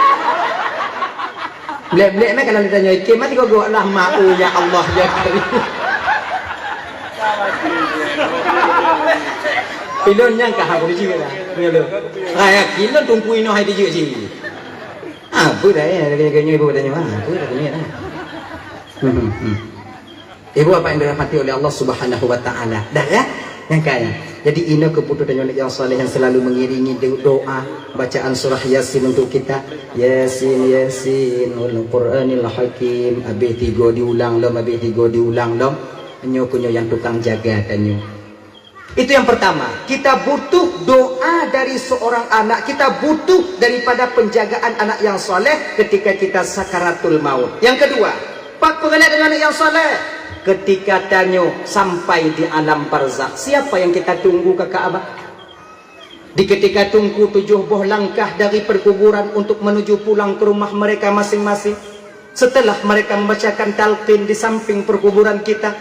Blek-blek mai kalau ditanya ikem mati gogo Allah mau ya Allah ya Karim. Pilon yang kah aku di lah. Pilon. Kayak pilon tungku ino hai di sini. Apa dah ya gaya-gaya ibu bertanya apa dah kumiat nah. Ibu apa yang dirahmati oleh Allah Subhanahu wa taala. Dah ya? Yang kaya. Jadi ini keputusan yang saleh yang selalu mengiringi doa bacaan surah Yasin untuk kita. Yasin Yasin wal Qur'anil Hakim. Habis 3 diulang dong, habis 3 diulang dong. Kunyo yang tukang jaga tanyo. Itu yang pertama. Kita butuh doa dari seorang anak. Kita butuh daripada penjagaan anak yang saleh ketika kita sakaratul maut. Yang kedua, pak pengenalan dengan anak yang saleh. Ketika tanyo sampai di alam barzakh, siapa yang kita tunggu kakak abah? Di ketika tunggu 7 buah langkah dari perkuburan untuk menuju pulang ke rumah mereka masing-masing. Setelah mereka membacakan talqin di samping perkuburan kita,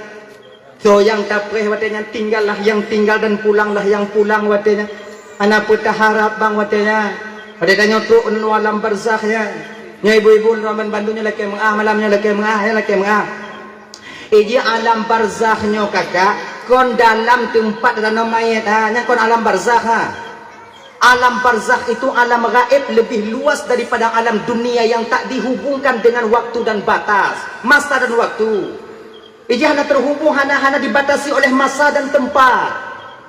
so yang tapreh watanya tinggallah yang tinggal dan pulanglah yang pulang watanya. Anak putah harap bang watanya. Pada tanyo tu alam barzakhnya. Nya ibu-ibu ramen Bandungnya laki mengah, malamnya laki mengah, ya laki mengah. Ini alam barzakhnya kakak, kon dalam tempat dalam mayat hanya kon alam barzakh ha. Alam barzakh itu alam gaib lebih luas daripada alam dunia yang tak dihubungkan dengan waktu dan batas, masa dan waktu. Ini hanya terhubung hanya dibatasi oleh masa dan tempat.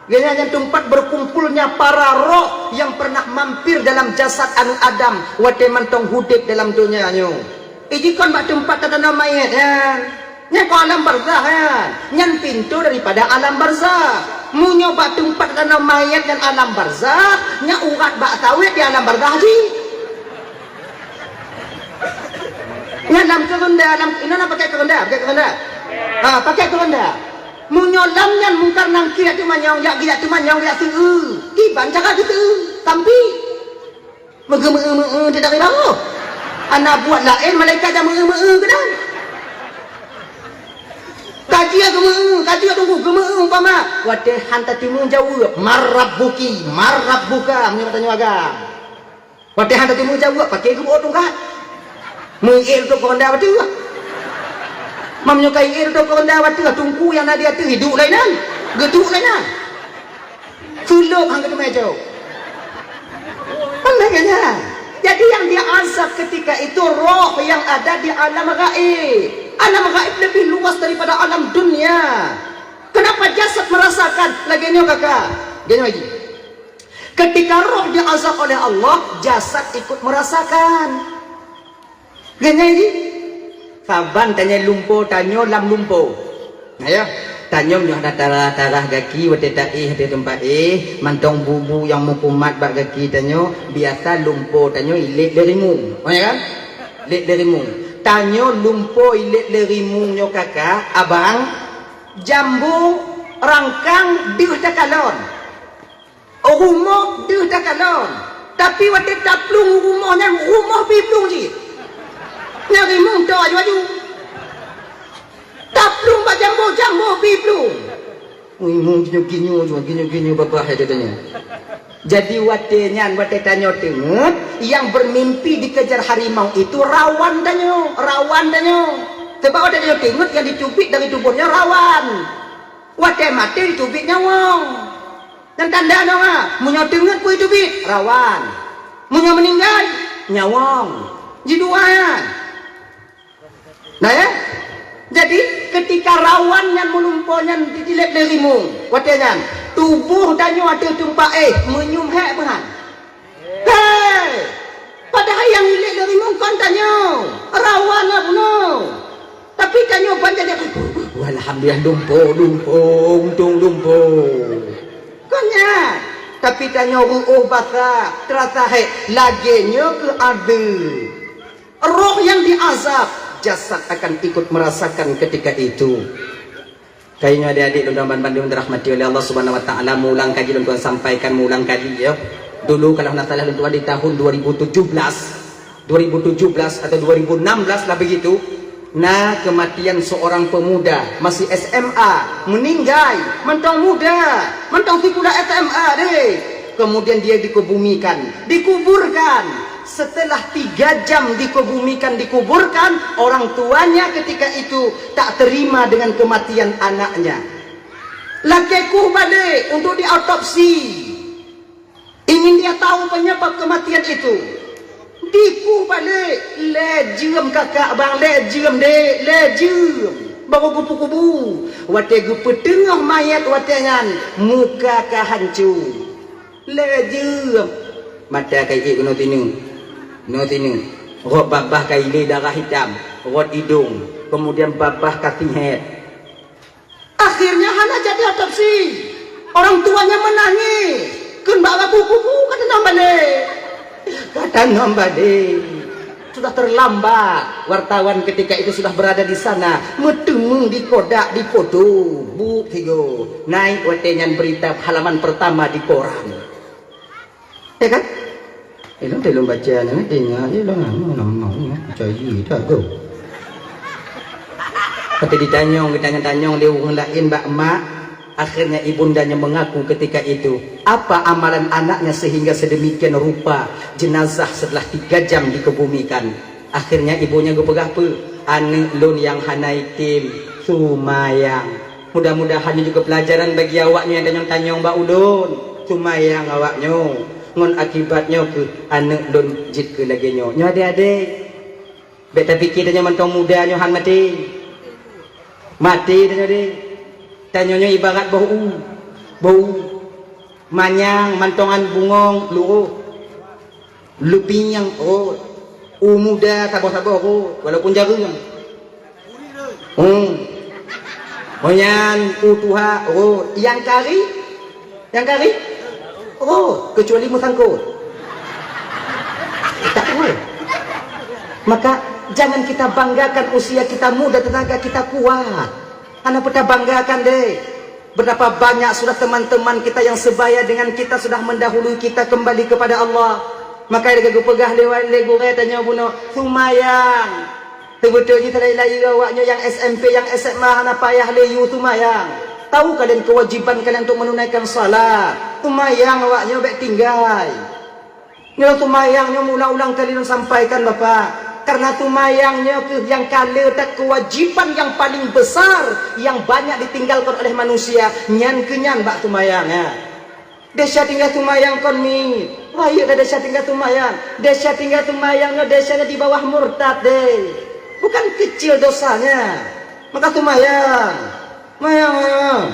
Ini hanya tempat berkumpulnya para roh yang pernah mampir dalam jasad anu Adam, wate mantong hudip dalam dunianya. Ini kon bak tempat dalam mayat ya. Nya ko alam barzakh kan. Nyan pintu daripada alam barzakh. Munyo bak tempat dalam mayat dan alam barzakh, nya urat bak tawid di alam barzakh ji. Nya dalam kerenda alam ina pakai kerenda, Ha, pakai kerenda. Munyo lam nyan mungkar nang kira tu manyong ya tu manyong ya tu. Kiban jaga tu. Tampi. Mege-mege dia dari bawah. Anak buat lain malaikat dah mege-mege ke dah. Kaji tunggu gema umpama wate hantar timun jawab marabbuki marabbuka menurut tanya agam wate hantar timun jawab pakai gema tu kan mengir tu konda wate menyukai ir tu konda wate tungku yang ada tu hidup lainan geduk lainan fuluk hang ke meja pandangnya. Jadi yang dia azab ketika itu roh yang ada di alam gaib. Alam gaib lebih luas daripada alam dunia. Kenapa jasad merasakan? Laginya kakak. Gini lagi. Ketika roh diazab oleh Allah, jasad ikut merasakan. Gini lagi. Saban tanya lumpo, tanyo lam lumpo. Ayo. Tanyo nyoh ada tarah gaki wate taih di tempat mantong bubu yang mukumat bak gaki tanyo biasa lumpo tanyo ilik derimung. Oh ya kan? Ilik derimung. Tanyo lumpo ilik derimung nyo kakak abang jambu rangkang diuh takalon. Rumah diuh takalon. Tapi wate taplung rumahnya rumah piplung ji. Nyarimung tu aju-aju. Taplung bak jambu piplung. Ginyu bapak katanya. Jadi wate tanyo tenget yang bermimpi dikejar harimau itu rawan danyo. Sebab wate tanyo tenget yang dicubit dari tubuhnya rawan. Wate mati dicubit nyawang. Dan tanda nama munyo tenget ku dicubit rawan. Munyo meninggal nyawang. Jiduan. Nah ya. Jadi ketika rawan yang melumpuhnya dilihat darimu, watanya tubuh danyo ada tempat menyum hek bahan. Hei, padahal yang dilihat darimu kan danyo rawan lah puno. Tapi danyo banyak dia. Alhamdulillah lumpuh. tuanya. Tapi tanya basa terasa laginya ke ada. Roh yang diazab, jasad akan ikut merasakan ketika itu. Kayaknya adik-adik Lunduan Bandung dirahmati oleh Allah Subhanahu Wa Taala, mulang kaji Lunduan sampaikan mulang kaji ya. Dulu kalau nak salah Lunduan di tahun 2017 atau 2016 lah begitu. Nah, kematian seorang pemuda masih SMA meninggal, mentang muda, mentang sikulah SMA deh. Kemudian dia dikuburkan. Setelah 3 jam dikuburkan, orang tuanya ketika itu tak terima dengan kematian anaknya. Lakiku balik untuk diautopsi. Ingin dia tahu penyebab kematian itu. Diku balik, lejem kakak bang, lejem dek, lejem. Bawa kupu-kupu, wate gupu tengah mayat watengan, muka ka hancur. Lejem. Mata kai no tinu. Rot babah kai le darah hitam, rot hidung, kemudian babah kaki head. Akhirnya Hana jadi otopsi. Orang tuanya menangis. Kun bawa kupu-kupu kata nambah kata nombade. Sudah terlambat. Wartawan ketika itu sudah berada di sana, metemu di kodak di foto bu tigo naik watenyan berita halaman pertama di koran, ya kan? Itu belum baca nanti tinggal je lah ngomong cari tak go. Kata ditanyong dia orang lain mbak mak. Akhirnya ibundanya mengaku ketika itu, apa amalan anaknya sehingga sedemikian rupa jenazah setelah 3 jam dikebumikan. Akhirnya ibunya gepegah pe, ane lun yang hanaitim sumayang. Mudah-mudahan juga pelajaran bagi awaknya yang tanyong mbak ulun. Sumayang awaknya. Ngon akibatnya ke ane lun jit ke lagi nyo. Nyo adik-adik. Beta fikir tanya mentong muda nyo han mati. Mati tanya adik. Tanyonya ibarat bau manyang mantongan bungong luruh lupinyang muda sabar-sabar walaupun jarum monyan utuha yang kari kecuali musangkut tak boleh. Maka jangan kita banggakan usia kita muda, tenaga kita kuat. Anda pernah banggakan deh, betapa banyak sudah teman-teman kita yang sebaya dengan kita sudah mendahului kita kembali kepada Allah. Maka dia pegah lewat lego tanya buno sumayang. Sebetulnya terlai-lai awaknya yang SMP, yang SMA hana payah leyu sumayang. Tahu kalian kewajiban kalian untuk menunaikan salat. Sumayang awaknya baik tinggal. Nyo sumayangnya ulang-ulang kali sampaikan Bapak. Karena tumayangnya yang kala tak kewajiban yang paling besar yang banyak ditinggalkan oleh manusia. Nyan kenyan bak tumayangnya. Desa tinggal tumayang kon mi. Wah iya desa tinggal tumayang. Desa tinggal tumayangnya desanya di bawah murtad deh. Bukan kecil dosanya. Maka tumayang. Mayang.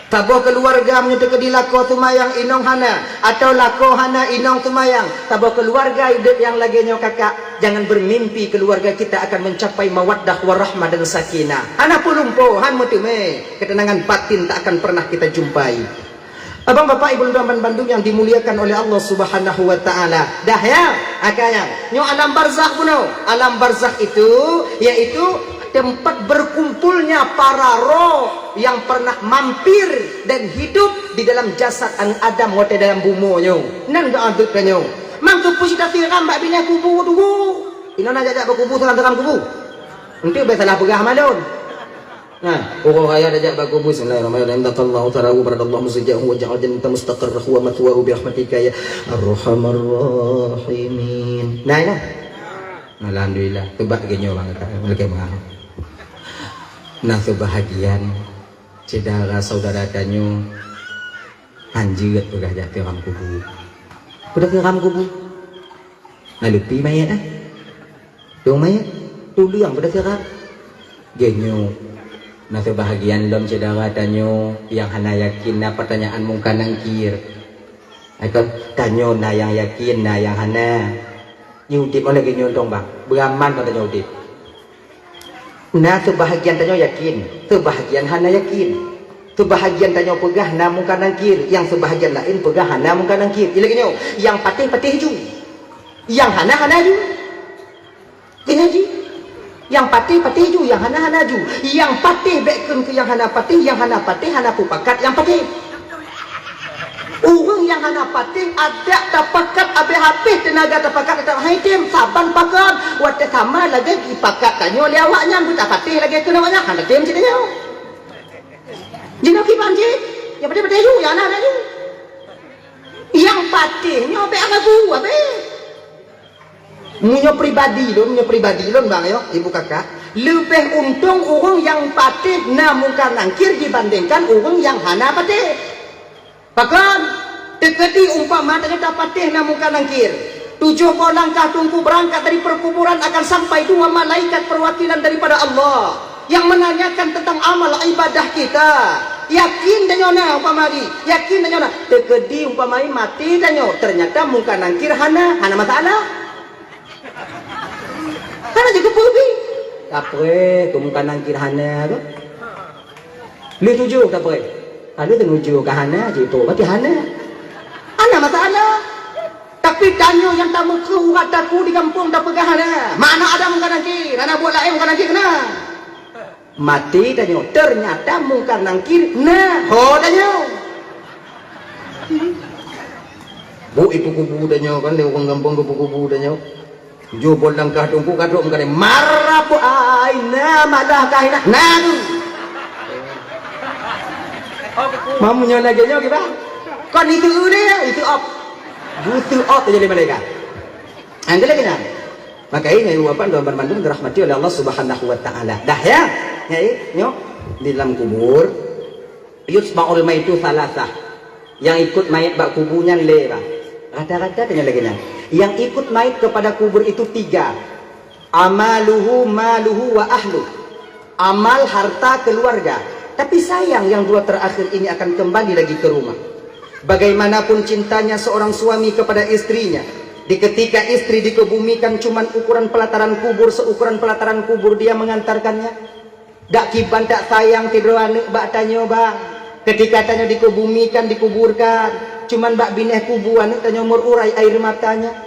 Tabo keluarga menyutu ke dilako tumayang inong hana atau lako hana inong tumayang. Tabo keluarga hidup yang lagi nyo kakak, jangan bermimpi keluarga kita akan mencapai mawaddah warahmah dan sakinah. Hana pulumpo han mutume, ketenangan batin tak akan pernah kita jumpai. Abang bapak ibu Lunduan Bandung yang dimuliakan oleh Allah Subhanahu Wa Taala. Dah ya, akanya. Nyo alam barzakh buno. Alam barzakh itu yaitu tempat berkumpulnya para roh yang pernah mampir dan hidup di dalam jasad an Adam wate dalam bumonyo. Nan ga adut kanyo. Mang kupu sudah tiram mbak bina kubu dulu. Ino na jajak berkubu dalam kubu. Nanti besalah pegah malon. Nah, orang kaya dajak berkubu bismillahirrahmanirrahim. Allahu ta'ala baradallahu musajjahu wa ja'al jannata mustaqarrahu wa mathwahu bi rahmatika ya arhamar rahimin. Nah. Alhamdulillah. Tebak genyo banget lagi mengah. Nah kebahagiaan saudara kanyo anjir udah jatuh ram kubu. Udah ke ram kubu. Nah lupi mayat dong mayat tulu yang udah ke ram genyo. Nah kebahagiaan lom saudara kanyo yang hana yakin na pertanyaan mungkin nangkir. Aikon tanyo na yang yakin na yang hana. Nyudip oleh genyo dong bang. Beraman pada nyudip. Nah kebahagiaan tanyo yakin, kebahagiaan hana yakin. Sebahagian tanya pegah namun kanan kiri, yang sebahagian lain pegah namun kanan kiri. Ilagnya yang patih ju, yang hana ju. Kena ji. Yang patih ju, yang hana ju. Yang patih bekun ke yang hana patih hana pupakat yang patih. Orang yang hana patih ada tapakat habis tenaga tapakat tak haitim saban pakan wate sama lagi ipakat tanyo liawaknya buta patih lagi kena banyak hana tim citanya. Jina ki panji, yang patih ju, yang hana ju. Yang patihnya be agabu abe. Punya pribadi lon bang yo, ibu kakak. Lebih untung orang yang patih namun kanan kiri dibandingkan orang yang hana patih. Bahkan dekati umpama ternyata patih namun kanan kiri. 70 langkah tunggu berangkat dari perkuburan akan sampai 2 malaikat perwakilan daripada Allah yang menanyakan tentang amal ibadah kita. Yakin danyona umpama di, yakin danyona. Dekati umpama mati danyo ternyata mun kanan kiri hana masalah. Karena juga pergi. Tapre kanan kiri hana tu. Lu tuju tapre. Kalau menuju ke hana, itu berarti hana. Ana masalah. Tapi tanyo yang tak mengkeru kataku di kampung tak pegang hana. Mana ada mungkanan kiri, hana buat lain mungkanan kiri kena. Mati tanyo, ternyata mungkanan kiri. Nah, ho tanyo. Bu itu kubu tanyo kan, dia orang kampung kubu tanyo. Jubol langkah tunggu kaduk mungkanan marah bu aina malah kahina. Nah tu. Mamunya lagi nyo kita. Kon itu dia, itu op. Butuh op jadi mereka. Anda lagi nak. Maka ini uapan doa bermandung dirahmati oleh Allah Subhanahu wa taala. Dah ya. Nyai, nyo di dalam kubur yusma'ul maitu salasah. Yang ikut mayat bak kuburnya lera. Rata-rata tanya lagi nak. Yang ikut mayat kepada kubur itu 3. Amaluhu, maluhu wa ahlu. Amal, harta, keluarga. Tapi sayang yang 2 terakhir ini akan kembali lagi ke rumah. Bagaimanapun cintanya seorang suami kepada istrinya, di ketika istri dikebumikan cuman ukuran pelataran kubur, seukuran pelataran kubur dia mengantarkannya. Dak kiban tak sayang tidur anak bak tanya bang. Ketika tanya dikebumikan, dikuburkan, cuman bak bineh kubu anak tanya merurai air matanya.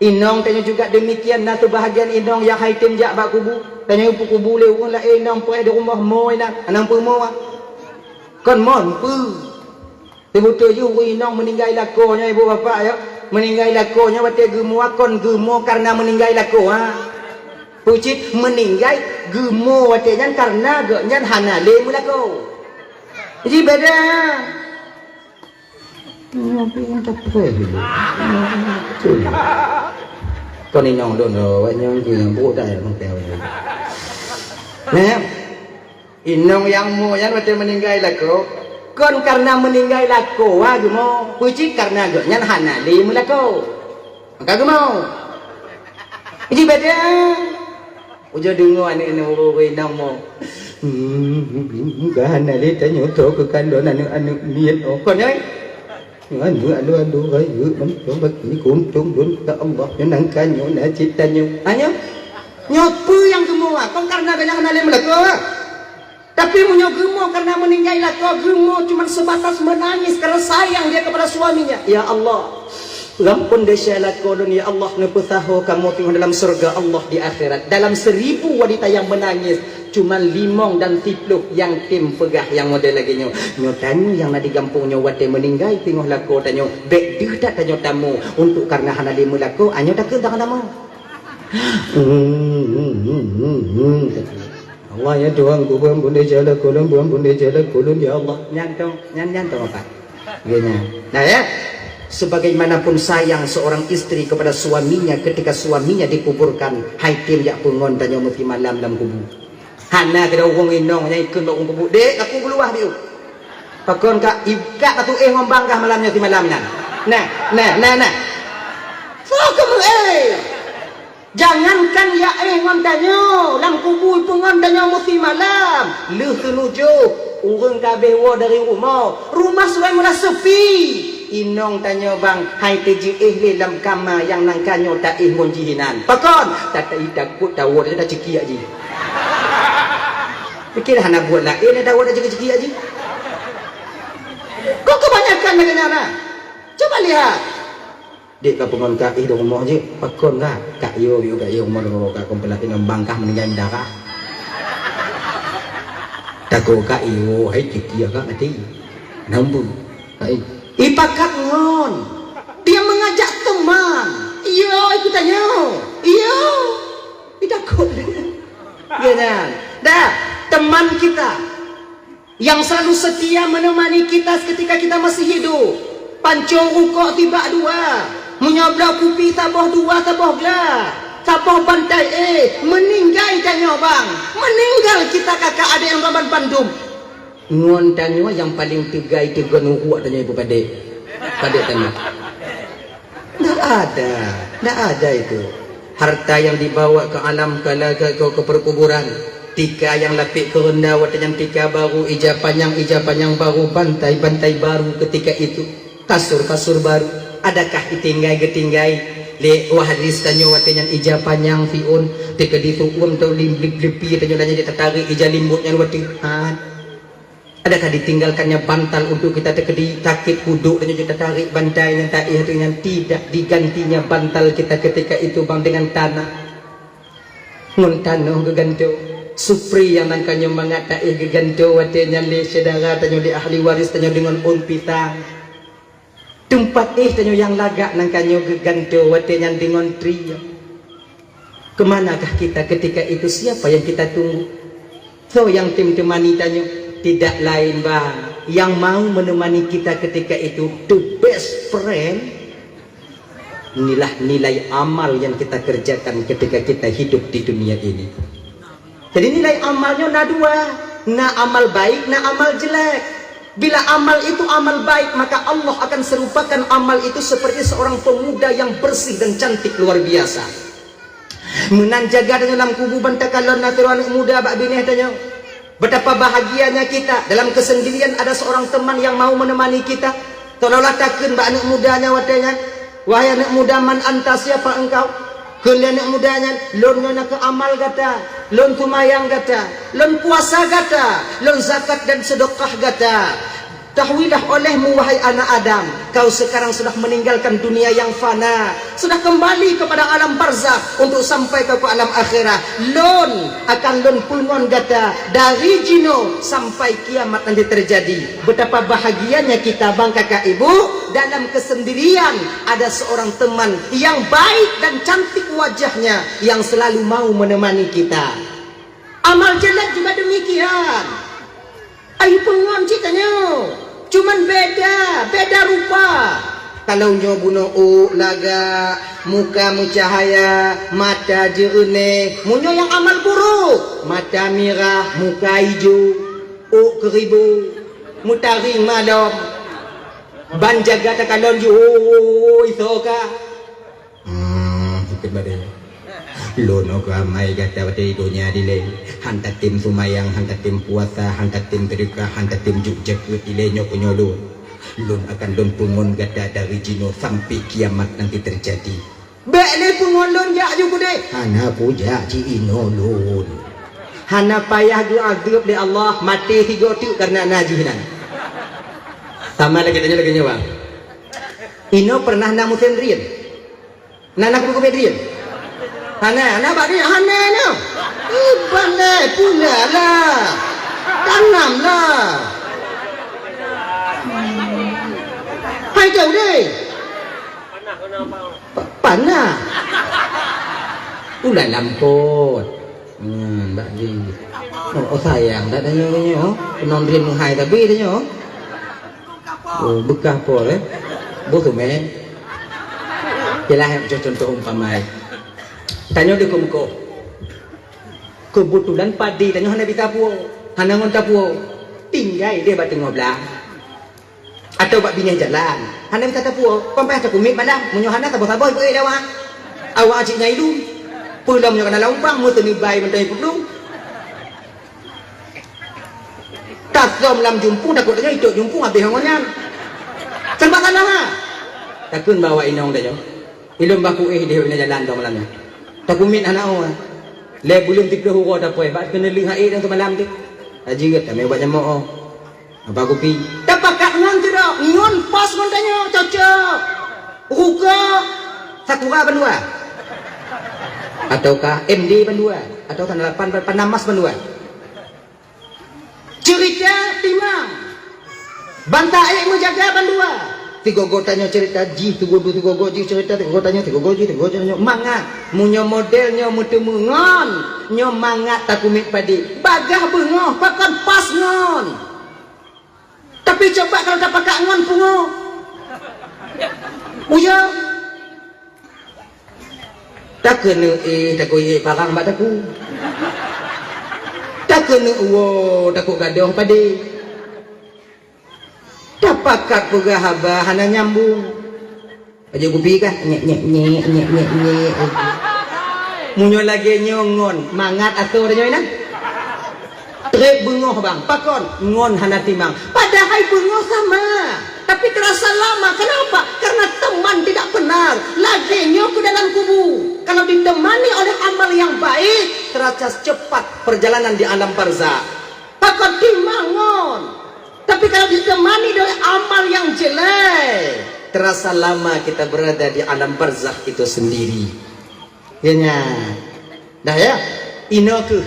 Inong tanya juga demikian, nah tu bahagian inong yang haitim jak bak kubu. Tanya upu kubu le orang la inong pu di rumah moy nak, anang pu mo. Kon mon pu. Betul ju inong meninggal lakonya ibu bapa ya. Meninggal lakonya wate gemo kon gemo karena meninggal lako ha. Pucit meninggal gemo wate nyan karena ge nyan hanale mulako. Jadi beda. Con đi nhong đồn rồi anh nhong thì bố đại không tèo nè inong yang mo yan macam meninggal lako kon karena meninggal lako ha gumo pucit karena ge nyan hanale mulako maka gumo jadi beda ujo dengo ane no inong mo ga hanale tanyo to ke kandon ane niat kon nyai aduh ayo mencoba ini kuntung dun ke Allah yang kanyo na citanya hanya nyopu yang gemua kong karena banyak nalim lako tapi munyo gemo karena meninggal lako gemo cuma sebatas menangis karena sayang dia kepada suaminya. Ya Allah lampun desa lako dunia Allah nepusaho kamu tinggal dalam surga Allah di akhirat. Dalam 1000 wanita yang menangis cuma 5 dan 10 yang tim pegah yang model lagi nyo tanyo yang nadi gampungnya wate meninggal tengok lako tanyo bek dia tak tanyo tamu untuk karena hana 5 lako anyo tak ke tangan tamu. Allah ya Tuhan ku buang bunda jala kulun ya Allah nyantong apa gini. Nah ya sebagaimanapun sayang seorang istri kepada suaminya ketika suaminya dikuburkan haitim jak pengon tanyo mesti malam dalam kubur. Hana kena orang inong yang ikut orang kubur. Dek, aku keluar dia. Pakon kak ikat aku ngombangkah malamnya di malam nan. Nah. So kamu jangankan ya ngontanyo, lang kubur pun ngontanyo mesti malam. Lu tenuju urang kabeh wa dari rumah. Rumah sudah mula sepi. Inong tanyo bang, hai teji dalam kama yang nangkanyo tak monjihinan. Pakon, tak takut tahu dia tak ciki aja. Fikir hana buat lain ada awak dah cekik aja. kan makanya nah. Coba lihat. Dek ka pengon kai dong mau je, pakon ka. Kak yo mau dong ka kompelakin bangkah meninggal darah. Tako ka iyo hai kikia ka mati. Nambu. Kai. Ipakat ngon. Dia mengajak teman. Iyo ikut tanya. Iyo. Idakut. Ya kan. Dah, teman kita yang selalu setia menemani kita ketika kita masih hidup. Pancong ukok tiba dua, menyabla kupi taboh dua taboh gelah, taboh bantai meninggal tanya bang, meninggal kita kakak adik yang raban Bandung. Ngon tanya yang paling tegai tegan uak tanya ibu padek, padek tanya. Tidak ada itu. Harta yang dibawa ke alam ke perkuburan. Tika yang lapik ke rendah, yang tika baru, ija panjang baru, bantai baru ketika itu. Kasur baru. Adakah itinggai getinggai le wahadis tanyo watenya ija panjang fiun tika dituun tau limblip-lipi tanyo nanya ditatarik ija limbutnya wati adakah ditinggalkannya bantal untuk kita tekedi takit kuduk tanyo ditatarik bantai yang tak dengan tidak digantinya bantal kita ketika itu bang dengan tanah nguntano geganto supri yang nangkanyo mangata geganto watenya le sedara tanyo di ahli waris tanyo dengan pitang tempat tanyo yang lagak nangkanyo geganto watenya dengan tria. Kemanakah kita ketika itu? Siapa yang kita tunggu? So yang temani tanyo tidak lain bang yang mau menemani kita ketika itu, the best friend. Inilah nilai amal yang kita kerjakan ketika kita hidup di dunia ini. Jadi nilai amalnya na dua, na amal baik, na amal jelek. Bila amal itu amal baik, maka Allah akan serupakan amal itu seperti seorang pemuda yang bersih dan cantik luar biasa. Menanjaga dalam kubu bantakalon naturan muda bak bineh tanya. Betapa bahagianya kita dalam kesendirian ada seorang teman yang mau menemani kita. Tolonglah takun bak anak mudanya watanya. Wahai anak muda, man anta, siapa engkau? Kalian anak mudanya, lon nak ke amal gata, lon tumayang gata, lon puasa gata, lon zakat dan sedekah gata. Tahuilah olehmu wahai anak Adam, kau sekarang sudah meninggalkan dunia yang fana, sudah kembali kepada alam barzakh untuk sampai ke alam akhirat. Lon akan lon pulngon gata dari jino sampai kiamat nanti terjadi. Betapa bahagianya kita bang kakak ibu, dalam kesendirian ada seorang teman yang baik dan cantik wajahnya yang selalu mau menemani kita. Amal jelek juga demikian. Ayo pengon ceritanya, cuman beda rupa. Kalau nyo buno laga, muka mucahaya, mata jernih, munyo yang amal buruk, mata merah, muka hijau, keribu, mutaring malam, ban jaga takalon ju, isoka. Ikut badai. Lono ramai kata pada dunia dile hantar tim sumayang, hantar tim puasa, hantar tim berikah, hantar tim jujak ilenyo penyolo lon akan lon pungon gada dari jino sampai kiamat nanti terjadi. Bekle pungon lon jak juga deh. Hana puja ci ino lon. Hana payah ge azab de Allah mati tiga tu karena najinan. Sama lagi tanya lagi nyawa. Ino pernah namu sendirian. Nana kudu komedian. Hana bagi hana no. Pandai pula lah. Tanam lah. Hai jauh deh. Panah. Ulah lampot. Bagi. Oh sayang dah tanya oh. Penondrin menghai tapi tanya oh. Oh bekah pol Bosu men. Jelah contoh umpamai. Tanya dia kumko kebetulan padi tanya hana bitapuo hana ngon tapuo tinggal dia batu ngoblang atau bak binih jalan hana bita tapuo pampai tak kumik malam munyo hana tabo-tabo ibu dawa awak acik nyai lu pulang munyo kana laumpang mu teni bai mentai puklung tasom lam jumpung takut tanya itu jumpung habis ngonyan sembatan ha takun bawa inong dah jo ilum baku dia ina jalan tu malamnya takumit anak orang le belum tiga huruf dah poin bak kena ling haid yang semalam tu aji kat kami buat jamak apa kopi dapat kat ngon tu dak ngon pas kontanya cocok. Ruka Sakura Bandua. Ataukah MD Bandua atau tanda 8 Panamas Bandua. Cerita timang. Bantai menjaga Bandua. Tiga tanya cerita ji, tiga ji cerita, tiga tanya mangat. Munyo modelnya mutu mengon, nyo mangat takumit padi. Bagah bengoh, pakan pas ngon. Tapi coba kalau tak pakai ngon pungo. Uya. Tak kena tak koi parang mbak taku. Tak kena takut gadoh padi. Dapatkah pegah haba hana nyambung. Aja gupi kah nyek. Munyo lagi nyongon mangat atau ada nyoinan. Trek bengoh bang, pakon ngon hana timang. Padahal bengoh sama, tapi terasa lama. Kenapa? Karena teman tidak benar. Lagi nyo ke dalam kubu. Kalau ditemani oleh amal yang baik, terasa cepat perjalanan di alam barzah. Pakon timang ngon. Tapi kalau ditemani oleh amal yang jelek, terasa lama kita berada di alam barzakh itu sendiri. Ya, dah ya. Inoku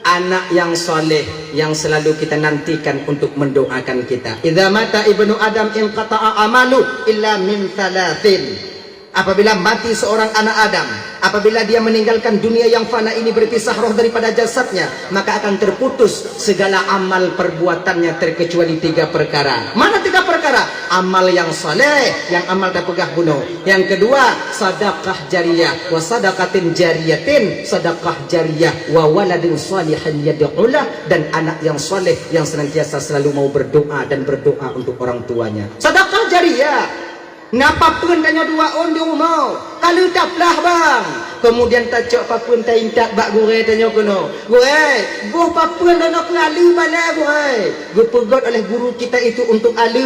anak yang soleh yang selalu kita nantikan untuk mendoakan kita. Idza mata ibnu Adam inqata'a amalu illa min thalathin. Apabila mati seorang anak Adam, apabila dia meninggalkan dunia yang fana ini berpisah roh daripada jasadnya, maka akan terputus segala amal perbuatannya terkecuali 3 perkara. Mana 3 perkara? Amal yang soleh, yang amal tak pegah bunuh. Yang kedua, sedekah jariyah, wa sadaqatin jariyatin, sedekah jariyah, wa waladin salihin yad'ulah, dan anak yang soleh yang senantiasa selalu mau berdoa dan berdoa untuk orang tuanya. Sedekah jariyah. Napa pun tanya 2 on di rumah. Kalau tak pelah bang. Kemudian tak cok papun tak intak bak gure tanya kono. Gure, goh papun dan nak lalu bala gure. Gue pegot oleh guru kita itu untuk alu.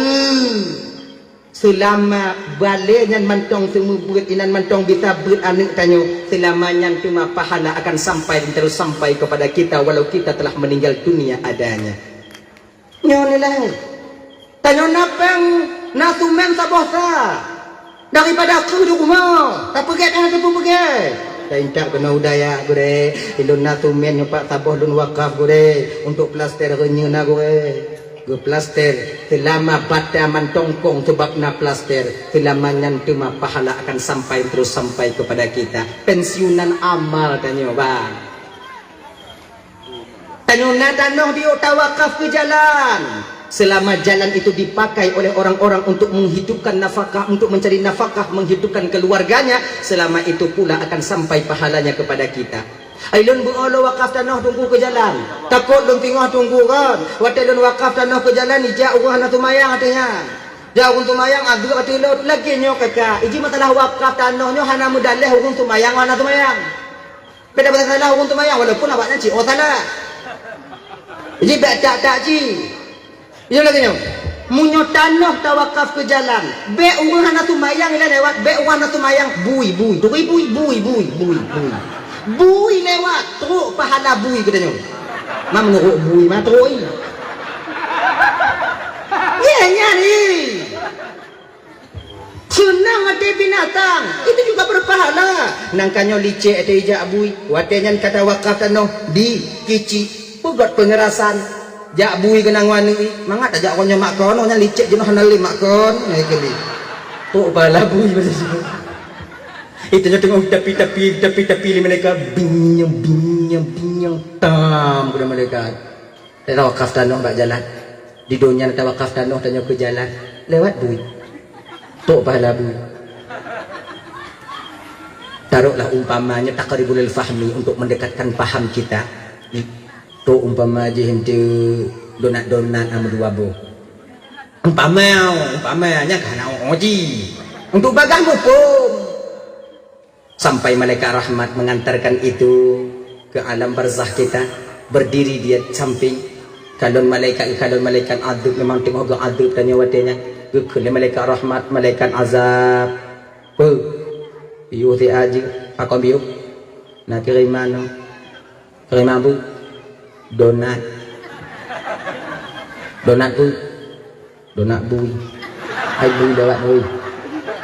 Selama balenyan mantong semua berat inan mantong bisa berat anak tanya. Selamanya cuma pahala akan sampai dan terus sampai kepada kita walau kita telah meninggal dunia adanya. Nyonilah. Tanya napang nasumen sabosa daripada aku di rumah tak pergi kan tu pergi tak intak kena udaya gure ilun nasumen nyopak saboh dun wakaf gure untuk plaster renyuna gure plaster selama bata mantongkong sebab na plaster selamanya cuma pahala akan sampai terus sampai kepada kita. Pensiunan amal tanya bang, tanya nadanoh dia tawakaf ke jalan. Selama jalan itu dipakai oleh orang-orang untuk menghidupkan nafkah, untuk mencari nafkah, menghidupkan keluarganya, selama itu pula akan sampai pahalanya kepada kita. Ailun bu Allah wakaf tanah tunggu ke jalan. Takut lun tengah tunggu kan. Watai lun wakaf tanah ke jalan ija urang na tumayang katanya. Jauh tumayang adu ati lot lagi nyo kakak. Iji masalah wakaf tanah nyo hana mudaleh urang tumayang hana tumayang. Beda salah urang tumayang walaupun awaknya ci oh salah. Iji tak ci. Ia lagi nyo. Munyo tanah tawakaf ke jalan. Be urang hana tumayang ila lewat. Be urang hana tumayang bui. Bui lewat. Teruk pahala bui katanya. Ma menurut bui ma teruk ni. Iya ni. Senang hati binatang. Itu juga berpahala. Nangkanyo licik ate ijak bui. Watenya kata wakaf tanah di kici. Pegot pengerasan. Jak bui kenang wani mangat ajak konyo mak kono nya licik jenuh hanali mak kon naik kali tok bala bui begitu itu nya tengok tapi mereka binyang tam kepada mereka tawakaf tanah bak jalan di dunia tawakaf tanah tanya ke jalan lewat bui tok bala bui. Taruhlah umpamanya taqribul fahmi untuk mendekatkan paham kita. Tu umpama je hente donat ame dua bo. Umpamanya kana oji. Untuk bagang hukum. Sampai malaikat rahmat mengantarkan itu ke alam barzah kita, berdiri dia samping. Kalau malaikat adab memang tengok gak adab tanya watenya. Ke malaikat rahmat, malaikat azab. Iyo ti aji pakon biu. Nak kirimano. Kirim bu. Donat bui Hai lui lewat lui.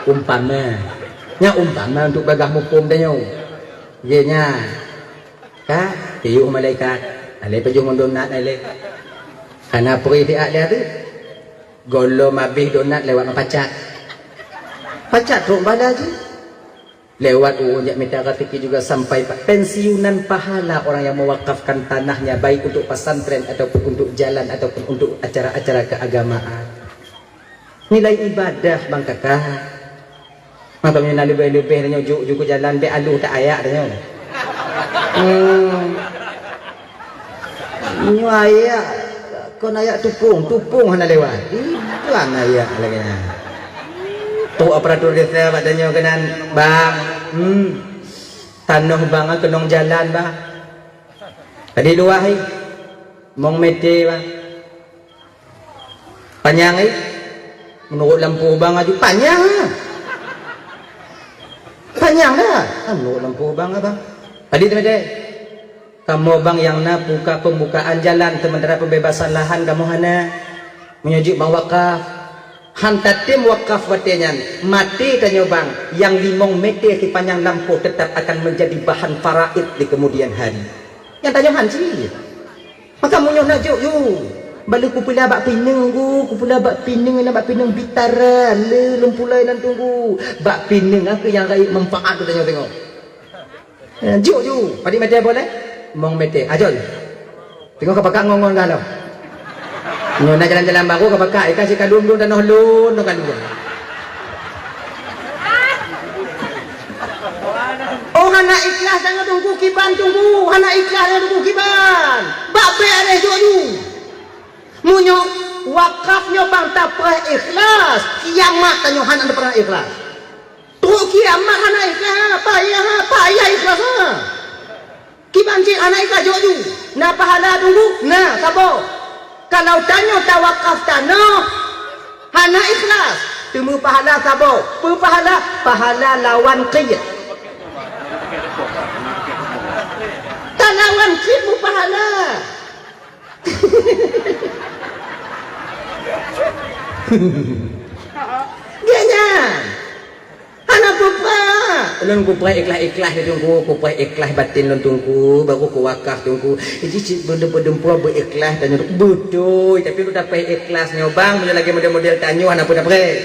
Umpama. Nya umpama untuk bagah hukum dah nyo. Ye nya. Ka, tiup malaikat. Ale pejung donat ale. Kana peri dia dia tu. Golo mabih donat lewat pacat. Pacat tu bala je. Lewat ujak minta rezeki juga sampai pensiunan pahala orang yang mewakafkan tanahnya baik untuk pesantren ataupun untuk jalan ataupun untuk acara-acara keagamaan. Nilai ibadah bang kakak. Makanya nak lebih-lebih dan juga jalan be alu tak ayak dah. Nyu ayak kon ayak tupung hana lewat. Tuan ayak lagi. Tu operator desa badannya kenan bang. Tanah bang kenong jalan bang. Tadi dua hai. Mong mete bang. Panjang hai. Menurut lampu bang aju panjang. Panjang dah. Menurut lampu bang abang. Tadi teman-teman. Kamu bang yang nak buka pembukaan jalan sementara pembebasan lahan kamu hana menyujuk bang wakaf. Hantar tim wakaf watenya mati tanya bang yang 5 meter di panjang lampu tetap akan menjadi bahan faraid di kemudian hari. Yang tanya hanci. Maka munyo nak juk you. Balu kupula bak pineng kupula bak pineng nak bak pineng bitaran le lumpulai nan tunggu. Bak pineng apa yang kai manfaat tu tanya tengok. Juk you. Padi mete boleh? Mong mete. Ajol. Tengok kapakak ngongon galau. Nyo na jalan-jalan baru kapakak ikan si kadung dan nohlun no kadung. Oh hana ikhlas jangan tunggu kiban tunggu. Hana ikhlas jangan tunggu kiban. Bak be ada joju. Munyo wakafnya bang tak pernah ikhlas. Kiamat tanyo hana tak pernah ikhlas. Tu kiamat hana ikhlas. Payah ikhlas ha. Kiban cik hana ikhlas joju. Na pahala tunggu. Na sabo. Kalau tanya tawakaf tanah hana ikhlas temu pahala sabo pahala lawan qiyat lawan qiyat pahala genya hana pupa lon ku prai ikhlas tunggu ku prai ikhlas batin lon tunggu baru ku wakaf tunggu jadi benda-benda berikhlas tanya betul tapi lu dapat ikhlas nyobang punya lagi model-model tanyo hana pun dapat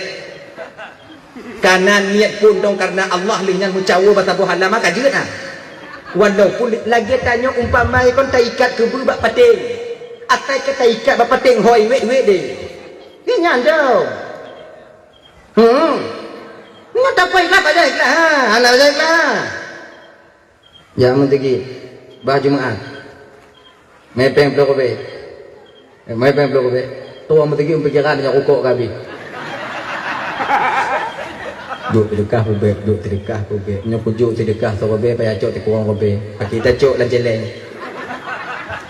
karena niat pun dong karena Allah linyan mucawa batabu halam maka jeut ah walaupun lagi tanyo umpama kon tak ikat ke bak pating atai ke tak ikat bak pating hoi wek de dia nyandau nggak dapat ikhlas aja ikhlas anak aja ikhlas ya mentegi bah Jumaat mepeng blok be tu mentegi pikiran yang ukok kabi duk sedekah be nyo kujuk sedekah so be payah cok ti kurang be kita cok lan jeleng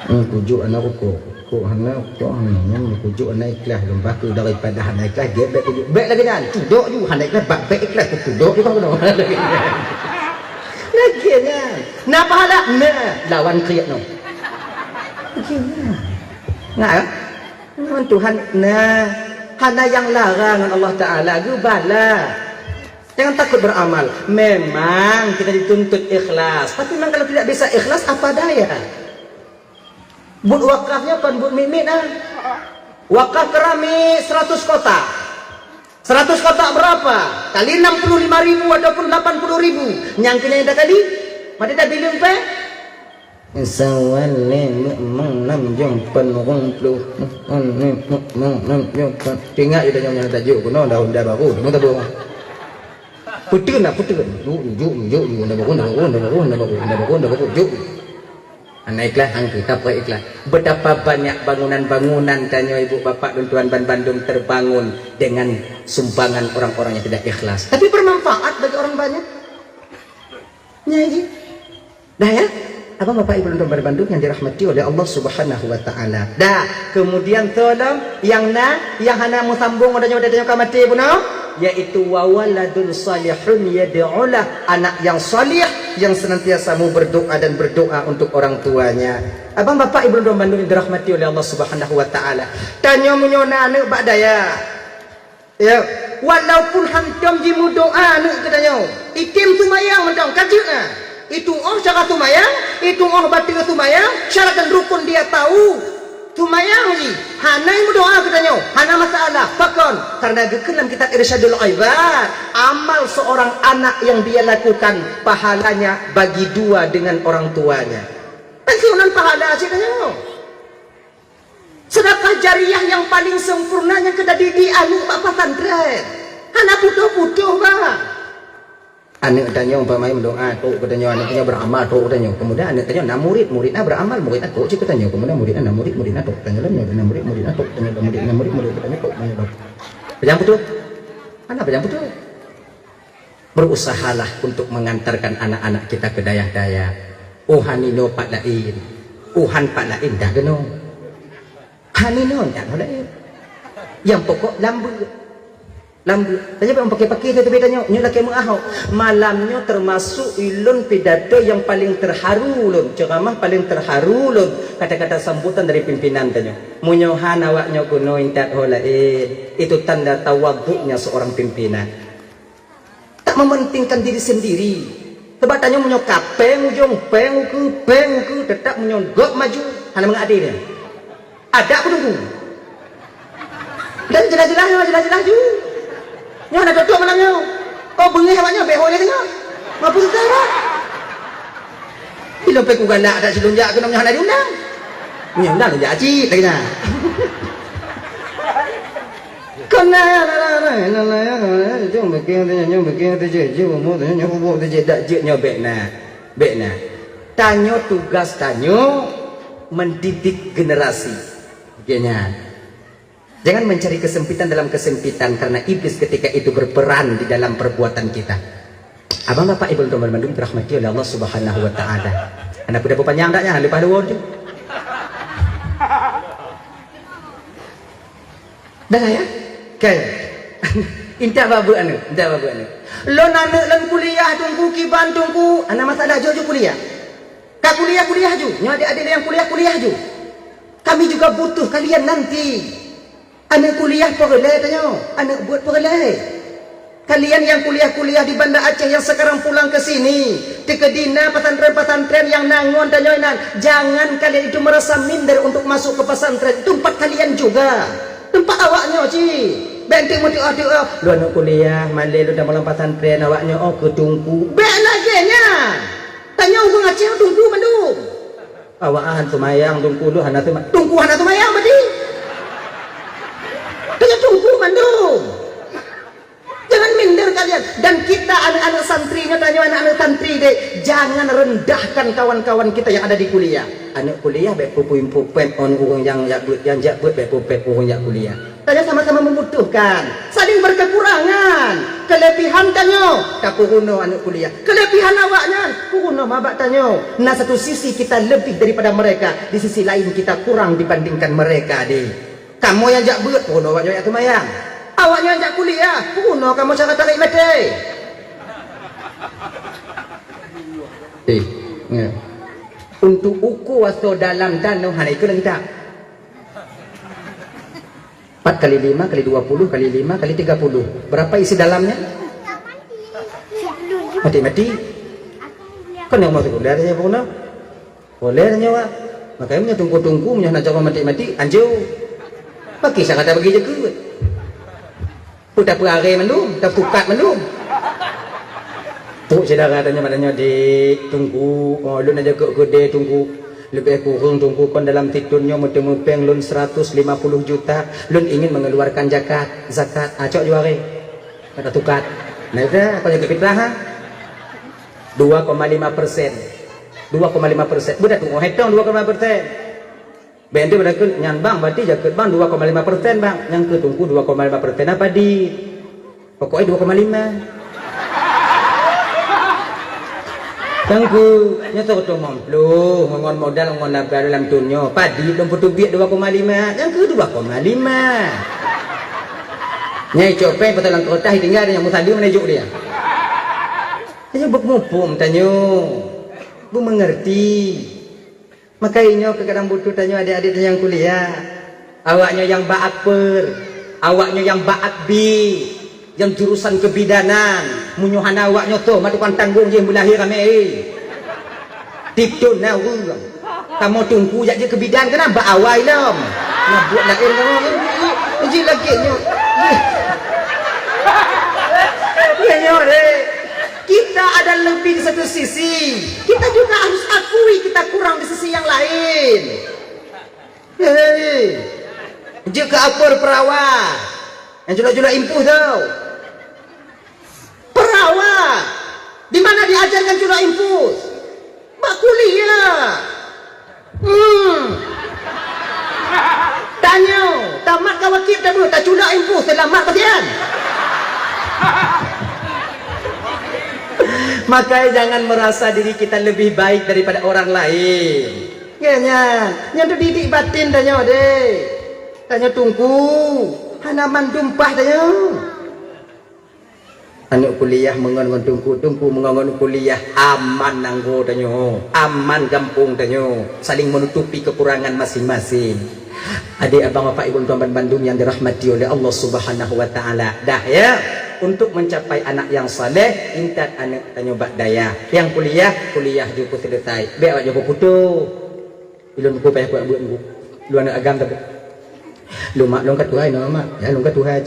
kujuk anak ukok kok hana kok hana kujuk anak ikhlas lembah ku daripada hana ikhlas dia baik kujuk baik lagi kan tuduk ju hana ikhlas baik ikhlas tuduk ju kan lagi nya na pahala na lawan qiyat no nah Tuhan nah hana yang larangan Allah taala gubala jangan takut beramal memang kita dituntut ikhlas tapi memang kalau tidak bisa ikhlas apa daya. Bud wakafnya kan bud mimit ah. Wakaf keramik 100 kotak. 100 kotak berapa? Kali 65.000 ataupun 80.000. Nyangkina yang dah kali? Mati dah bilang pe? Sawale menam jong penurung puluh menam jong tinggal je yang tajuk kuno dah baru. Mau tak baru. Putu nak putu. Juk dah baru. Juk. Naiklah angka apa ikhlas. Betapa banyak bangunan-bangunan tanya ibu bapak dan tuan Bandung terbangun dengan sumbangan orang-orang yang tidak ikhlas. Tapi bermanfaat bagi orang banyak. Nyanyi. Dah ya? Apa bapak ibu dan tuan Bandung yang dirahmati oleh Allah Subhanahu wa taala. Dah, kemudian tolong yang hana musambung adanya tanya mati puno yaitu wawaladun salihun yad'ulah anak yang salih yang senantiasa mau berdoa dan berdoa untuk orang tuanya. Abang bapak ibu dan Bandung yang dirahmati oleh Allah Subhanahu wa taala. Tanya munyona anak bak daya. Ya. walaupun hantam jimu doa nak katanya itim tumayang mendong kajuna itu cara tumayang itu batil tumayang syarat dan rukun dia tahu tumayang ji hanai doa katanya hana masalah pakon karena dalam kitab Irsyadul Ibad amal seorang anak yang dia lakukan pahalanya bagi dua dengan orang tuanya pensiunan pahala sih katanya. Sedekah jariah yang paling sempurnanya kedah di anu Pak Pesantren. Anak putuh-putuh bang. Anak tanya umpamanya mendoa tu katanya anaknya beramal tu katanya. Kemudian anak tanya nak muridnya beramal muridnya tu cik katanya. Kemudian muridnya tu tanya lah muridnya tu tanya murid katanya tu tanya tu. Pejam betul? Mana pejam betul? Berusahalah untuk mengantarkan anak-anak kita ke daya-daya. Hanino Pak Lain. Pak Lain dah geno. Hanino tak lain. Yang pokok lambu. Tanya bang pakai tu bedanya. Nyo laki mengahau. Malamnya termasuk ilun pidato yang paling terharu lun. Ceramah paling terharu lun. Kata-kata sambutan dari pimpinan tanya. Munyohan awaknya kuno intat holain. Itu tanda tawaduknya seorang pimpinan. Tak mementingkan diri sendiri. Sebab tanya munyok ujung peng ke tetap munyonggok maju. Hana mengadilnya. Ada aku tunggu. Dan jelas-jelas ju. Nyo nak tutup malamnya. Kau bengih awaknya behol dia tengok. Mampu sekarang. Bila pe ku galak tak selunjak kena menyohan diundang. Menyundang je acik lagi nah. Kena jom bikin je umur dak je nyo bekna. Tanyo tugas tanyo mendidik generasi. Jangan mencari kesempitan dalam kesempitan karena iblis ketika itu berperan di dalam perbuatan kita. Abang bapak ibu teman teman dirahmati oleh Allah Subhanahu wa taala. Anak udah panjang taknya lepas dua tu. Dah ya? Kan. Inta babu anu. Lo anak lan kuliah tunggu kiban tunggu. Anak masalah jo kuliah. Ka kuliah ju. Nyo adik-adik yang kuliah ju. Kami juga butuh kalian nanti. Anak kuliah perleh tanya. Anak buat perleh. Kalian yang kuliah di Banda Aceh yang sekarang pulang ke sini. Di kedina pesantren-pesantren yang nangon tanya. Jangan kalian itu merasa minder untuk masuk ke pesantren. Tempat kalian juga. Tempat awaknya cik. Bentik mu doa. Lu anak kuliah, malih lu dah malam pesantren awaknya ke tungku. Bek lagi nya. Tanya orang Aceh tungku mandung. Awakan tumayang tungku lu hana tumayang. Tungku hana tumayang berarti. Tanya tungku mandung. Jangan minder kalian. Dan kita anak-anak santrinya tanya anak-anak santri deh. Jangan rendahkan kawan-kawan kita yang ada di kuliah. Anak kuliah baik pupim-pupim on orang yang jabut baik pupim orang yang kuliah. Tanya sama-sama membutuhkan. Saling berkekurangan. Kelebihan tanya. Tak puruno anak kuliah. Kelebihan awaknya. Puruno mabak tanya. Nah satu sisi kita lebih daripada mereka. Di sisi lain kita kurang dibandingkan mereka deh. Kamu yang jabut puruno awaknya yang tumayang. Awaknya yang kuliah. Puruno kamu cara tarik mati. Ya. Untuk uku waso dalam tanah hal itu lagi tak. 4 kali 5 kali 20 kali 5 kali 30. Berapa isi dalamnya? Mati-mati. Kan yang masuk kuliah saja pun. Boleh nyawa. Makanya tunggu-tunggu punya nak cakap mati-mati anjau. Bagi saya kata bagi je ke. Putar perare mendung, tak pukat mendung. Tu saudara katanya tunggu. Oh lu nak jaga gede tunggu. Lebih kurang tunggu kon dalam tidurnya mempeng lun 150 juta. Lun ingin mengeluarkan zakat. Acok juare. Kata tukat. Nah udah kau jaga fitrah ha. 2,5%. 2,5%. Budak tunggu hetong 2,5%. Bende berarti nyambang berarti jaket bang 2,5% bang. Yang ke tunggu 2,5% apa di? Pokoknya 2,5. Yang ku nyata tu mamplu ngon modal ngon laba dalam tunyo padi belum putu biak 2,5 yang ke 2,5 nyai copeng petalang kota tinggal yang musadi menejuk dia tanya bermumpum tanyo bu mengerti makanya kadang butuh tanyo adik-adik yang kuliah awaknya yang ba'akper awaknya yang ba'akbi yang jurusan kebidanan munyuhana awak nyoto madukan tanggung je mulahir kami tiptun na urang kamu tunggu jak je kebidan kena ba awai lam nak buat lain kamu ji lagi nyo ya nyo deh kita ada lebih di satu sisi kita juga harus akui kita kurang di sisi yang lain jika apor perawat yang jula-jula impuh tau perawat di mana diajarkan jula impuh bak kuliah tanya tamat kawakib dah tak jula impuh selamat bagian makanya jangan merasa diri kita lebih baik daripada orang lain kayaknya yang tu didik batin tanya deh tanya tunggu hanaman dumpah tanya anak kuliah mengon tunggu mengon kuliah aman nanggo tanya aman gampung tanya saling menutupi kekurangan masing-masing adik abang bapak ibu tuan Bandung yang dirahmati oleh Allah Subhanahu wa taala dah ya untuk mencapai anak yang saleh intat anak tanya bak daya yang kuliah juga selesai be awak joko putu ilun buku payah buat buku lu anak agam tapi lu mak lu kat Tuhan no mak ya lu kat Tuhan